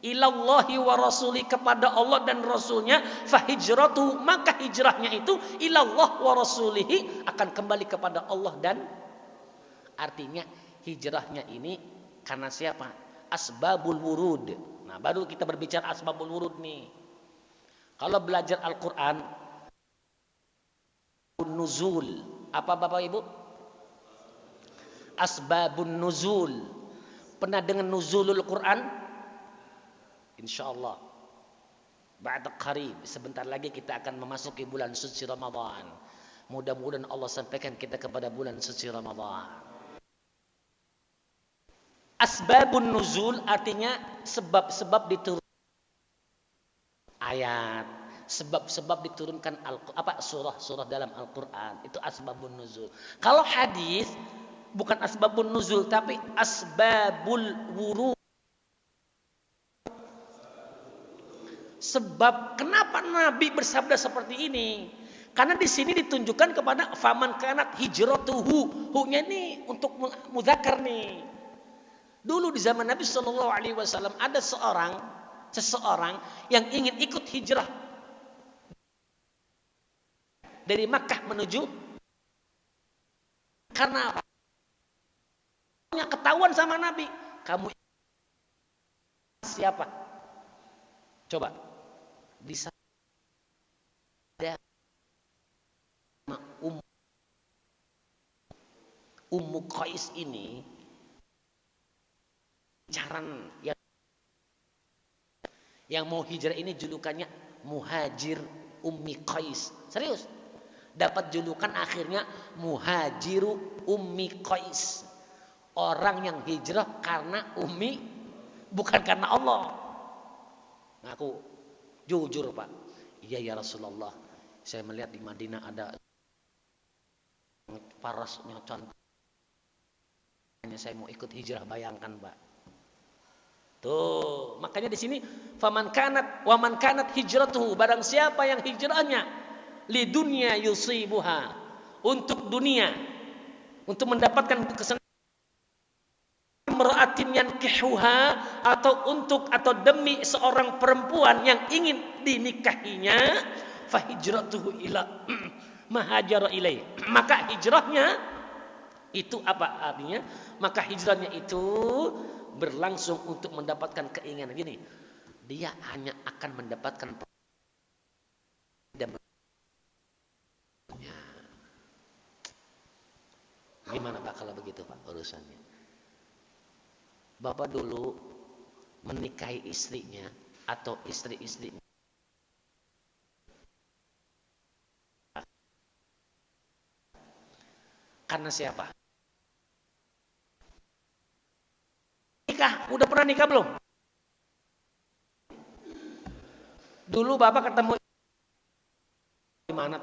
ilallahi wa rasuli, kepada Allah dan Rasulnya, fa hijratu, maka hijrahnya itu ilallah wa rasulihi, akan kembali kepada Allah dan, artinya hijrahnya ini karena siapa? Asbabul wurud. Nah baru kita berbicara asbabul wurud nih. Kalau belajar Al-Quran, nuzul apa Bapak Ibu? Asbabun nuzul. Pernah dengan nuzulul Quran? Insyaallah ba'da qarib, sebentar lagi kita akan memasuki bulan suci Ramadan. Mudah-mudahan Allah sampaikan kita kepada bulan suci Ramadan. Asbabun nuzul artinya sebab-sebab diturunkan ayat, sebab-sebab diturunkan surah-surah dalam Al-Qur'an. Itu asbabun nuzul. Kalau hadis bukan asbabun nuzul tapi asbabul wurud. Sebab kenapa Nabi bersabda seperti ini? Karena di sini ditunjukkan kepada faman kanat hijratuhu. Hu-nya ini untuk mudzakkar nih. Dulu di zaman Nabi Shallallahu Alaihi Wasallam ada seseorang yang ingin ikut hijrah dari Makkah menuju, karena ketahuan sama Nabi. Kamu siapa? Coba. Di sana ada Ummu Qais ini caran yang mau hijrah ini julukannya Muhajir Ummi Qais. Serius. Dapat julukan akhirnya Muhajiru Ummi Qais. Orang yang hijrah karena Ummi, bukan karena Allah. Aku jujur Pak, iya ya Rasulullah, saya melihat di Madinah ada parasnya cantik, saya mau ikut hijrah, bayangkan Pak. Tuh, makanya di sini faman kanat wa man kanat hijratuhu, barang siapa yang hijrahnya li dunya yusibuha, untuk dunia, untuk mendapatkan kesenangan, meraatin yankihuha, atau demi seorang perempuan yang ingin dinikahinya, fa hijratuhu ila mahajara ilaih, maka hijrahnya itu apa artinya? Maka hijrahnya itu berlangsung untuk mendapatkan keinginan. Gini, dia hanya akan mendapatkan gimana Pak kalau begitu Pak urusannya? Bapak dulu menikahi istrinya atau istri-istrinya karena siapa? Nikah, udah pernah nikah belum? Dulu Bapak ketemu di mana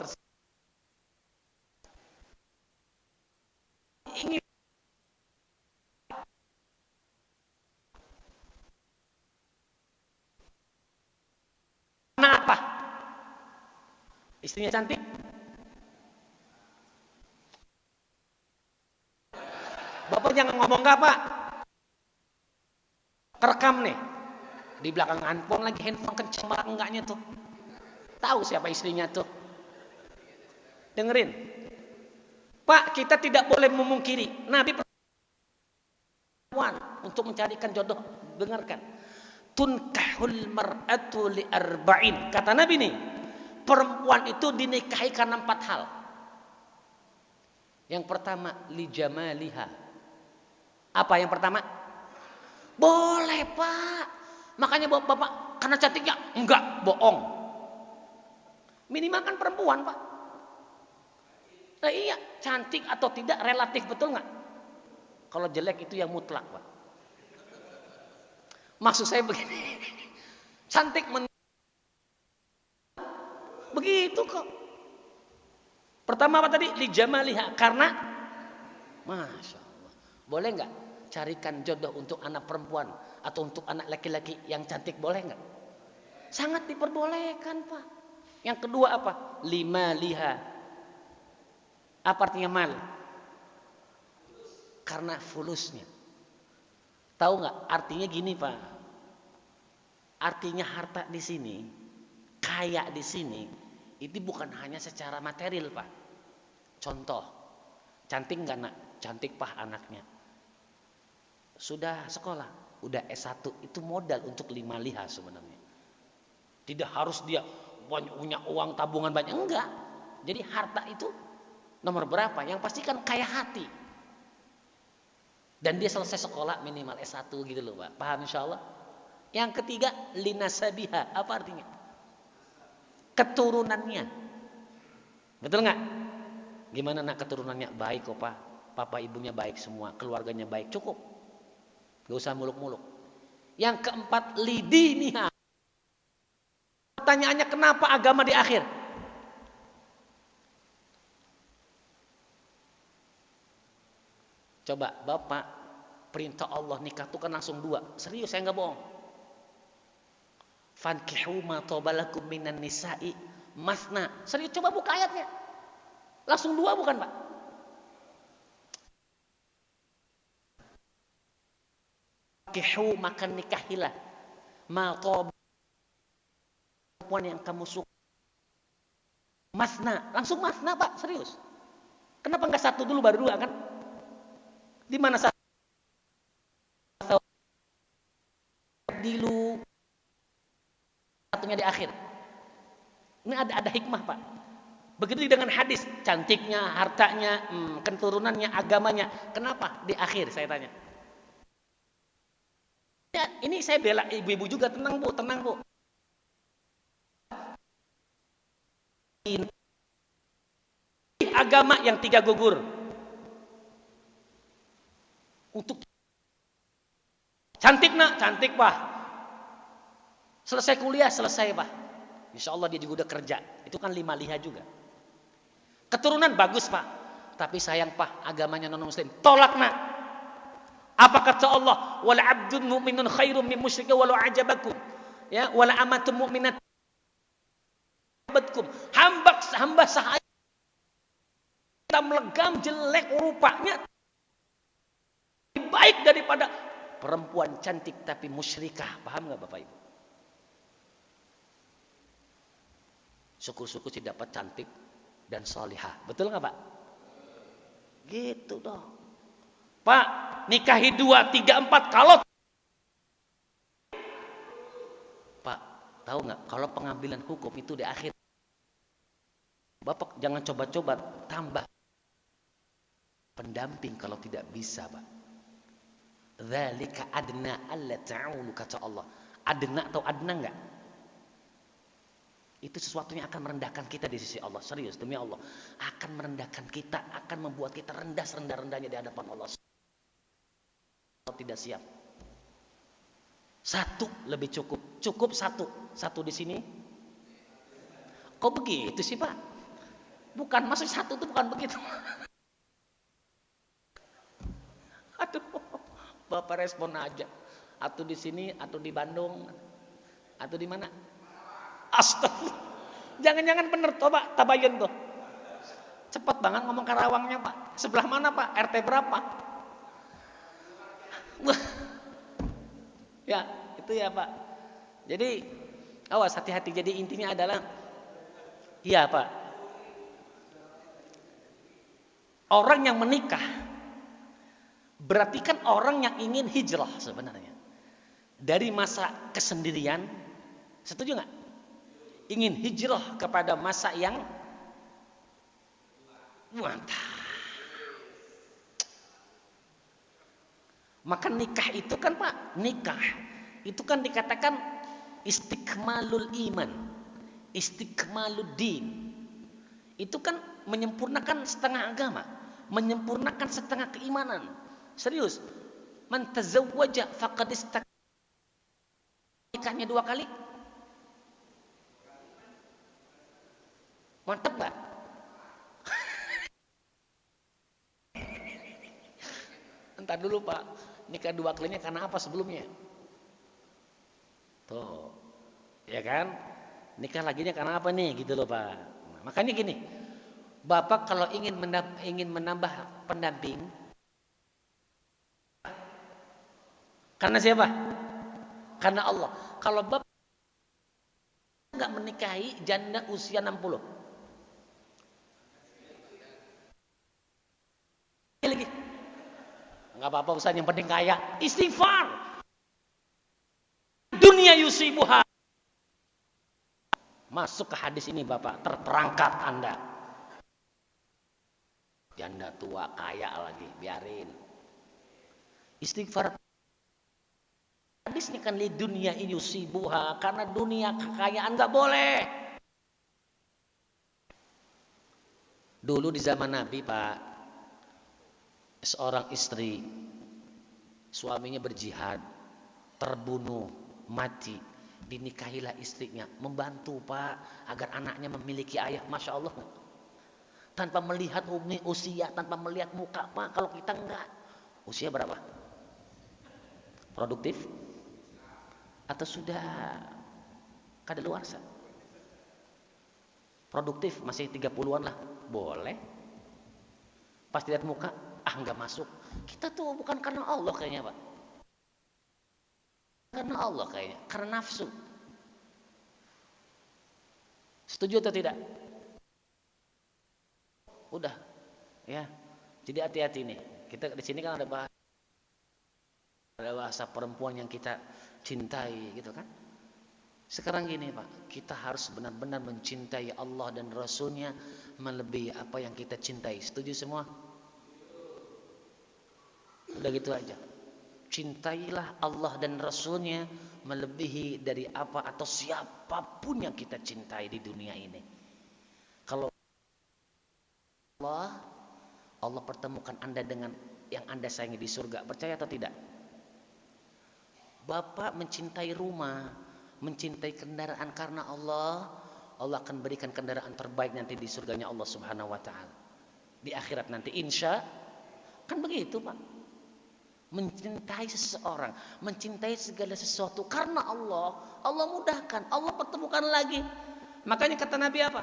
ingin apa? Istrinya cantik? Bapak jangan ngomong enggak Pak. Kerekam nih. Di belakang handphone lagi, handphone kenceng banget enggaknya tuh. Tahu siapa istrinya tuh. Dengerin. Pak, kita tidak boleh memungkiri Nabi perempuan untuk mencarikan jodoh. Dengarkan. Tunkahul mar'atu li arba'in. Kata Nabi nih, perempuan itu dinikahi karena 4 hal. Yang pertama, li jamaliha. Apa yang pertama? Boleh Pak. Makanya Bapak karena cantiknya? Enggak, bohong. Minimal kan perempuan Pak. Nah, iya, cantik atau tidak relatif, betul nggak? Kalau jelek itu yang mutlak Pak. Maksud saya begini, cantik begitu kok. Pertama apa tadi? Li jamaliha, karena Masya Allah. Boleh nggak carikan jodoh untuk anak perempuan atau untuk anak laki-laki yang cantik, boleh nggak? Sangat diperbolehkan Pak. Yang kedua apa? Lima liha. Apa artinya mal? Karena fulusnya. Tahu nggak? Artinya gini Pak. Artinya harta di sini, kaya di sini, itu bukan hanya secara material Pak. Contoh, cantik nggak nak? Cantik Pak anaknya. Sudah sekolah, udah S1, itu modal untuk 5 liha sebenarnya. Tidak harus dia punya uang tabungan banyak, enggak. Jadi harta itu nomor berapa? Yang pasti kan kaya hati. Dan dia selesai sekolah minimal S1 gitu loh Pak. Paham insyaallah? Yang ketiga, linasabiha. Apa artinya? Keturunannya. Betul nggak? Gimana nak keturunannya? Baik kok Pak. Papa ibunya baik semua, keluarganya baik, cukup. Gak usah muluk-muluk. Yang keempat, lidiniha. Pertanyaannya, kenapa agama di akhir? Coba Bapak, perintah Allah nikah itu kan langsung 2. Serius, saya nggak bohong. Fankihu ma tobalakum minan nisa'i masna. Serius, coba buka ayatnya. Langsung 2 bukan Pak? Fankihu, maka nikahilah. Ma tobalakum, perempuan yang kamu suka. Masna, langsung masna Pak, serius. Kenapa nggak 1 dulu baru 2 kan? Di mana satu dulu, satunya di akhir. Ini ada hikmah Pak. Begitu dengan hadis, cantiknya, hartanya, keturunannya, agamanya. Kenapa di akhir, saya tanya. Ya, ini saya bela ibu-ibu juga, tenang Bu, tenang Bu. Agama yang 3 gugur. Untuk cantik nak, cantik Pak. Selesai kuliah, selesai Pak. Insya Allah dia juga udah kerja. Itu kan 5 liha juga. Keturunan bagus Pak. Tapi sayang Pak, agamanya non muslim. Tolak nak. Apa kata Allah? Wala abdun mu'minun khairum min musyrikin walau ajabakum. Ya, wala amatun mu'minat ajabatkum. Hamba sahaya kita melegam jelek rupanya baik daripada perempuan cantik tapi musyrikah. Paham nggak Bapak Ibu? Syukur-syukur sih dapat cantik dan salihah. Betul nggak Pak? Gitu dong. Pak, nikahi 2, 3, 4 kalau Pak, tahu nggak kalau pengambilan hukum itu di akhir. Bapak jangan coba-coba tambah pendamping kalau tidak bisa Pak. Dzalika adna alla ta'ulu, kata Allah. Adna atau adna enggak? Itu sesuatu yang akan merendahkan kita di sisi Allah. Serius, demi Allah. Akan merendahkan kita, akan membuat kita rendah serendah-rendahnya di hadapan Allah. Allah tidak siap. 1 lebih cukup. Cukup 1. 1 di sini. Kok begitu sih Pak? Bukan, maksud 1 itu bukan begitu. Aduh, Bapak respon aja. Atau di sini, atau di Bandung, atau di mana? Astagfirullah. Jangan-jangan bener tuh Pak, tabayun tuh. Cepat banget ngomong Karawangnya Pak. Sebelah mana Pak? RT berapa? Ya, itu ya Pak. Jadi, awas hati-hati. Jadi intinya adalah, iya Pak. Orang yang menikah berarti kan orang yang ingin hijrah sebenarnya. Dari masa kesendirian, setuju nggak? Ingin hijrah kepada masa yang mantap. Maka nikah itu kan Pak, nikah itu kan dikatakan istikmalul iman, istikmalul din. Itu kan menyempurnakan setengah agama, menyempurnakan setengah keimanan. Serius. Man tazawwaja faqad nikahnya 2 kali. Mantap Pak. Entar dulu Pak. Nikah 2 kalinya karena apa sebelumnya? Tuh. Ya kan? Nikah laginya karena apa nih gitu loh Pak. Nah, makanya gini. Bapak kalau ingin menambah pendamping, karena siapa? Karena Allah. Kalau Bapak enggak menikahi janda usia 60. Lagi. Enggak apa-apa Ustaz, yang penting kaya. Istighfar. Dunia yusibuha. Masuk ke hadis ini Bapak, terperangkap Anda. Janda tua kaya lagi, biarin. Istighfar hadisnya kan li dunia yusibuha, karena dunia kekayaan nggak boleh. Dulu di zaman Nabi, Pak, seorang istri suaminya berjihad, terbunuh, mati, dinikahilah istrinya, membantu, Pak, agar anaknya memiliki ayah. Masya Allah, tanpa melihat usia, tanpa melihat muka, Pak. Kalau kita enggak, usia berapa? Produktif atau sudah kadaluarsa? Produktif masih 30-an lah, boleh. Pas lihat muka, enggak masuk. Kita tuh bukan karena Allah kayaknya, Pak. Karena Allah kayaknya, karena nafsu. Setuju atau tidak? Udah, ya. Jadi hati-hati nih. Kita di sini kan ada bahasa perempuan yang kita cintai, gitu kan? Sekarang gini, Pak, kita harus benar-benar mencintai Allah dan Rasulnya melebihi apa yang kita cintai. Setuju semua? Udah gitu aja. Cintailah Allah dan Rasulnya melebihi dari apa atau siapapun yang kita cintai di dunia ini. Kalau Allah pertemukan Anda dengan yang Anda sayangi di surga, percaya atau tidak? Bapak mencintai rumah, mencintai kendaraan karena Allah akan berikan kendaraan terbaik nanti di surganya Allah Subhanahu wa taala. Di akhirat nanti insya kan begitu, Pak. Mencintai seseorang, mencintai segala sesuatu karena Allah mudahkan, Allah pertemukan lagi. Makanya kata Nabi apa?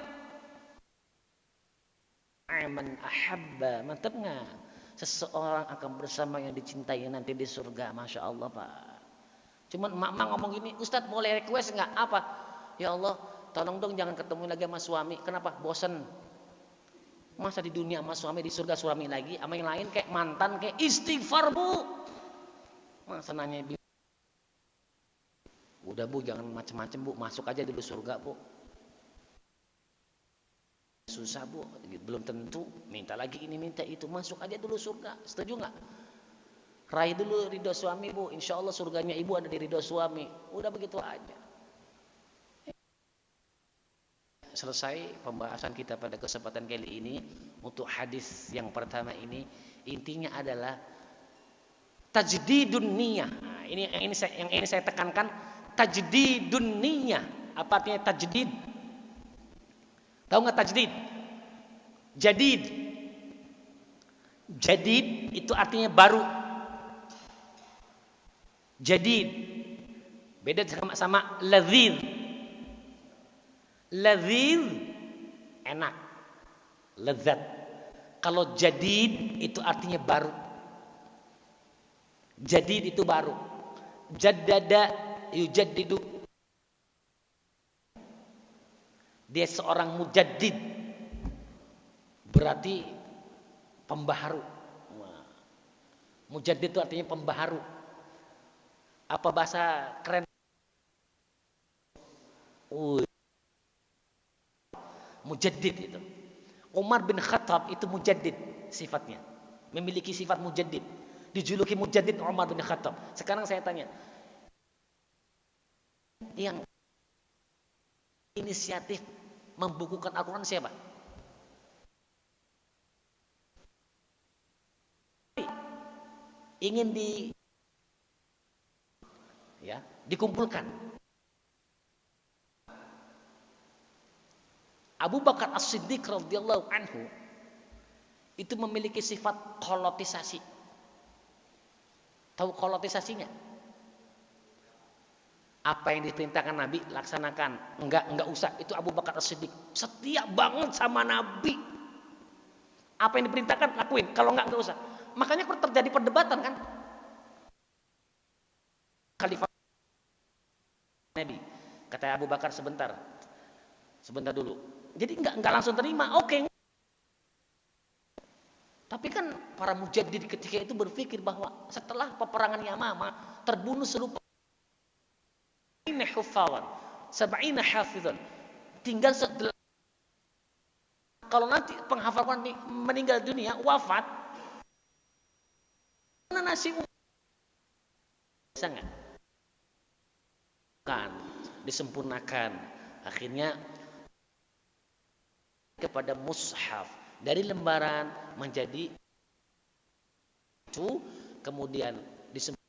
Man ahabba, mantap nggak? Seseorang akan bersama yang dicintai nanti di surga, masya Allah, Pak. Cuman emak ngomong gini, Ustadz boleh request nggak? Apa? Ya Allah, tolong dong jangan ketemu lagi sama suami. Kenapa? Bosen. Masa di dunia sama suami, di surga suami lagi, sama yang lain kayak mantan, kayak istighfar, Bu. Masa nanya, udah Bu, jangan macem-macem Bu, masuk aja dulu surga Bu. Susah Bu, belum tentu, minta lagi ini, minta itu, masuk aja dulu surga. Setuju nggak? Raih dulu ridho suami Bu, insya Allah surganya ibu ada di ridho suami. Udah begitu aja. Selesai pembahasan kita pada kesempatan kali ini. Untuk hadis yang pertama ini, intinya adalah tajdidun niyah. Nah, yang ini saya tekankan, tajdidun niyah. Apa artinya tajdid? Tahu nggak tajdid? Jadid. Jadid itu artinya baru. Jadid beda sama ladzir. Ladzir enak, lezat. Kalau jadid itu artinya baru. Jadid itu baru. Jaddada yujaddidu. Dia seorang mujaddid. Berarti pembaharu. Mujaddid itu artinya pembaharu. Apa bahasa keren? Mujaddid itu. Umar bin Khattab itu mujaddid sifatnya. Memiliki sifat mujaddid. Dijuluki mujaddid Umar bin Khattab. Sekarang saya tanya, yang inisiatif membukukan Al-Quran siapa? Ingin dikumpulkan. Abu Bakar As-Siddiq radhiyallahu anhu itu memiliki sifat kolotisasi. Tahu kolotisasinya? Apa yang diperintahkan Nabi laksanakan, enggak usah. Itu Abu Bakar As-Siddiq setia banget sama Nabi. Apa yang diperintahkan lakuin, kalau enggak usah. Makanya kalau terjadi perdebatan kan, Khalifah Nabi kata Abu Bakar sebentar dulu. Jadi enggak langsung terima, oke. Tapi kan para mujaddid ketika itu berpikir bahwa setelah peperangan Yamamah terbunuh seluruh huffawan, 70 hafizan. Tinggal kalau nanti penghafal meninggal dunia, wafat, mana nasib Bisa nggak? Kan disempurnakan. Akhirnya kepada mushaf, dari lembaran menjadi itu, kemudian disempurnakan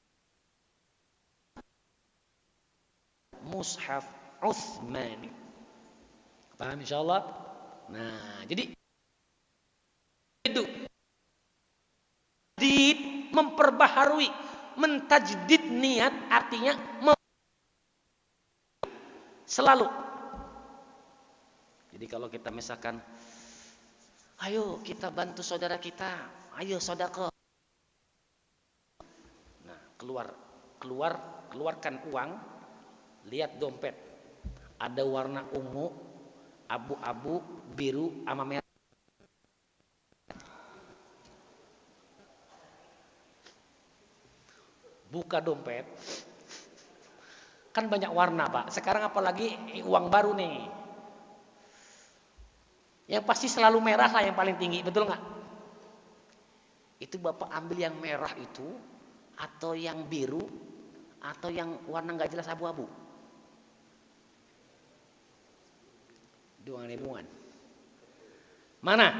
mushaf Utsmani. Paham insyaallah? Nah, jadi itu memperbaharui, mentajdid niat artinya selalu. Jadi kalau kita misalkan, ayo kita bantu saudara kita, ayo sedekah. Nah, keluarkan uang, lihat dompet. Ada warna ungu, abu-abu, biru, sama merah. Buka dompet. Kan banyak warna, Pak. Sekarang apalagi uang baru nih. Yang pasti selalu merah lah yang paling tinggi, betul nggak? Itu Bapak ambil yang merah itu, atau yang biru, atau yang warna nggak jelas abu-abu. Duan. Mana?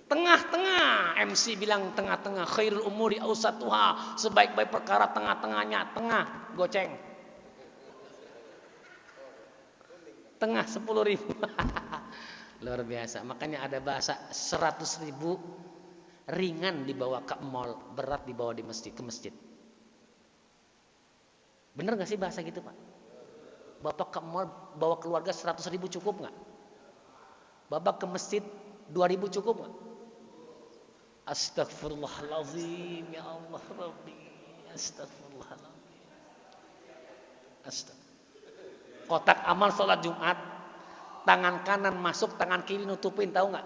Tengah-tengah. MC bilang tengah-tengah. Khairul umuri awsatuha. Sebaik-baik perkara tengah-tengahnya. Tengah. Goceng. Tengah 10.000. Luar biasa. Makanya ada bahasa 100.000 ringan dibawa ke mall, berat dibawa ke masjid. Bener gak sih bahasa gitu, Pak? Bapak ke mall bawa keluarga 100.000 cukup gak? Bapak ke masjid 2.000 cukup gak? Astagfirullahaladzim. Ya Allah Rabbi. Astagfirullahaladzim. Kotak amal sholat Jumat, tangan kanan masuk, tangan kiri nutupin, tahu nggak?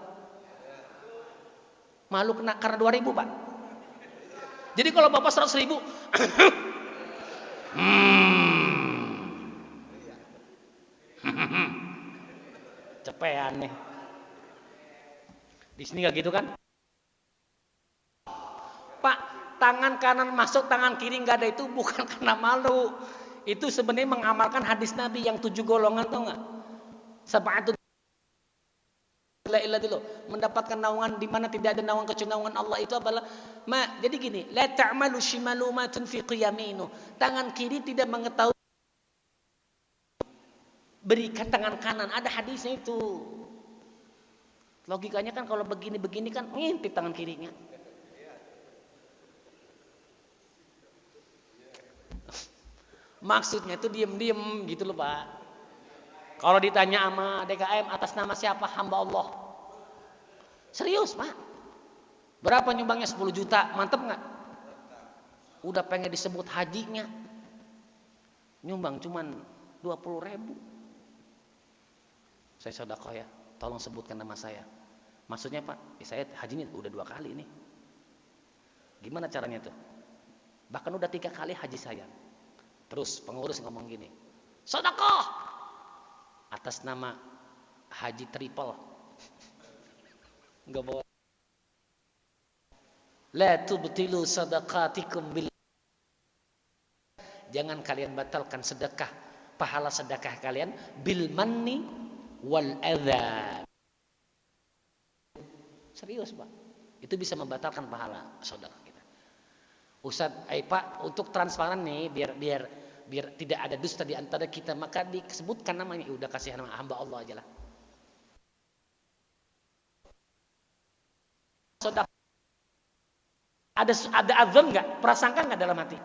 Malu kena karena 2.000, Pak. Jadi kalau Bapak 100.000, cepean nih. Di sini nggak gitu kan? Pak, tangan kanan masuk, tangan kiri nggak ada, itu bukan karena malu. Itu sebenarnya mengamalkan hadis Nabi yang 7 golongan, tahu nggak? Sab'atun la ilaha illallah, mendapatkan naungan di mana tidak ada naungan kecuali naungan Allah. Itu adalah jadi gini, la ta'malu shimalumatun fi qiyaminu. Tangan kiri tidak mengetahui, berikan tangan kanan. Ada hadisnya itu. Logikanya kan kalau begini-begini kan ngintip tangan kirinya. Maksudnya itu diem-diem gitu loh, Pak. Kalau ditanya sama DKM, atas nama siapa? Hamba Allah. Serius, Pak. Berapa nyumbangnya? 10 juta. Mantep nggak? Udah pengen disebut hajinya. Nyumbang cuman 20.000. Saya sedekah ya. Tolong sebutkan nama saya. Maksudnya, Pak, saya hajinya udah 2 kali nih. Gimana caranya tuh? Bahkan udah 3 kali haji saya. Terus pengurus ngomong gini, sedekah atas nama haji triple. Enggak boleh. La tubtilu sadaqatikum bil. Jangan kalian batalkan sedekah, pahala sedekah kalian bil manni wal adza. Serius, Pak. Itu bisa membatalkan pahala sedekah kita. Ustaz, Pak, untuk transparan nih biar tidak ada dusta di antara kita, maka disebutkan namanya. Udah kasih nama hamba Allah aja lah. Sedekah. Ada azan nggak? Prasangka nggak dalam hati?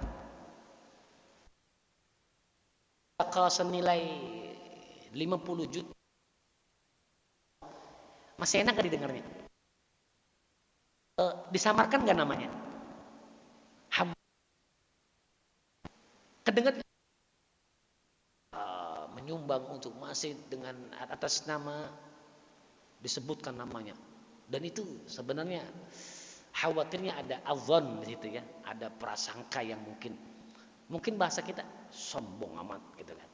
Sedekah senilai 50 juta. Masih enak gak didengarnya? Disamarkan nggak namanya? Kedengar menyumbang untuk masjid dengan atas nama, disebutkan namanya. Dan itu sebenarnya khawatirnya ada azan di situ ya, ada prasangka yang mungkin bahasa kita sombong amat gitu kan.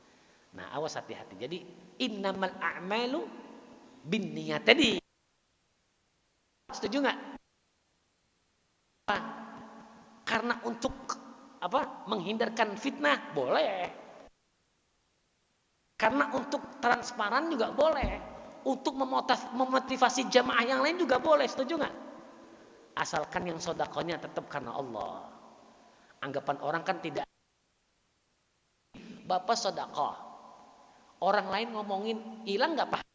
Nah, awas hati-hati. Jadi innamal a'malu binniyat tadi. Setuju nggak? Karena untuk menghindarkan fitnah, boleh. Karena untuk transparan juga boleh. Untuk memotivasi jamaah yang lain juga boleh, setuju nggak? Asalkan yang sodakohnya tetap karena Allah. Anggapan orang kan tidak. Bapak sodakoh, orang lain ngomongin, hilang nggak pahala?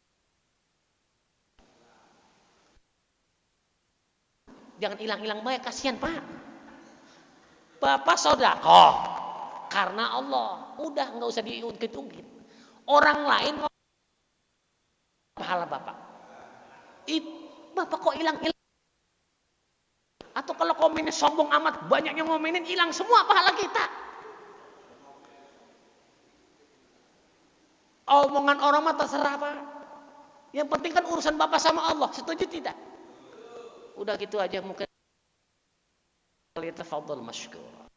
Jangan hilang-hilang baik, kasihan Pak. Bapak sodakoh karena Allah, udah nggak usah diungkit-ungkit. Orang lain pahala Bapak. Bapak kok hilang-hilang? Atau kalau komennya sombong amat, banyaknya ngomenin, hilang semua pahala kita. Omongan orang mah terserah Pak. Yang penting kan urusan Bapak sama Allah, setuju tidak? Udah gitu aja mungkin. Tafadhal masykur.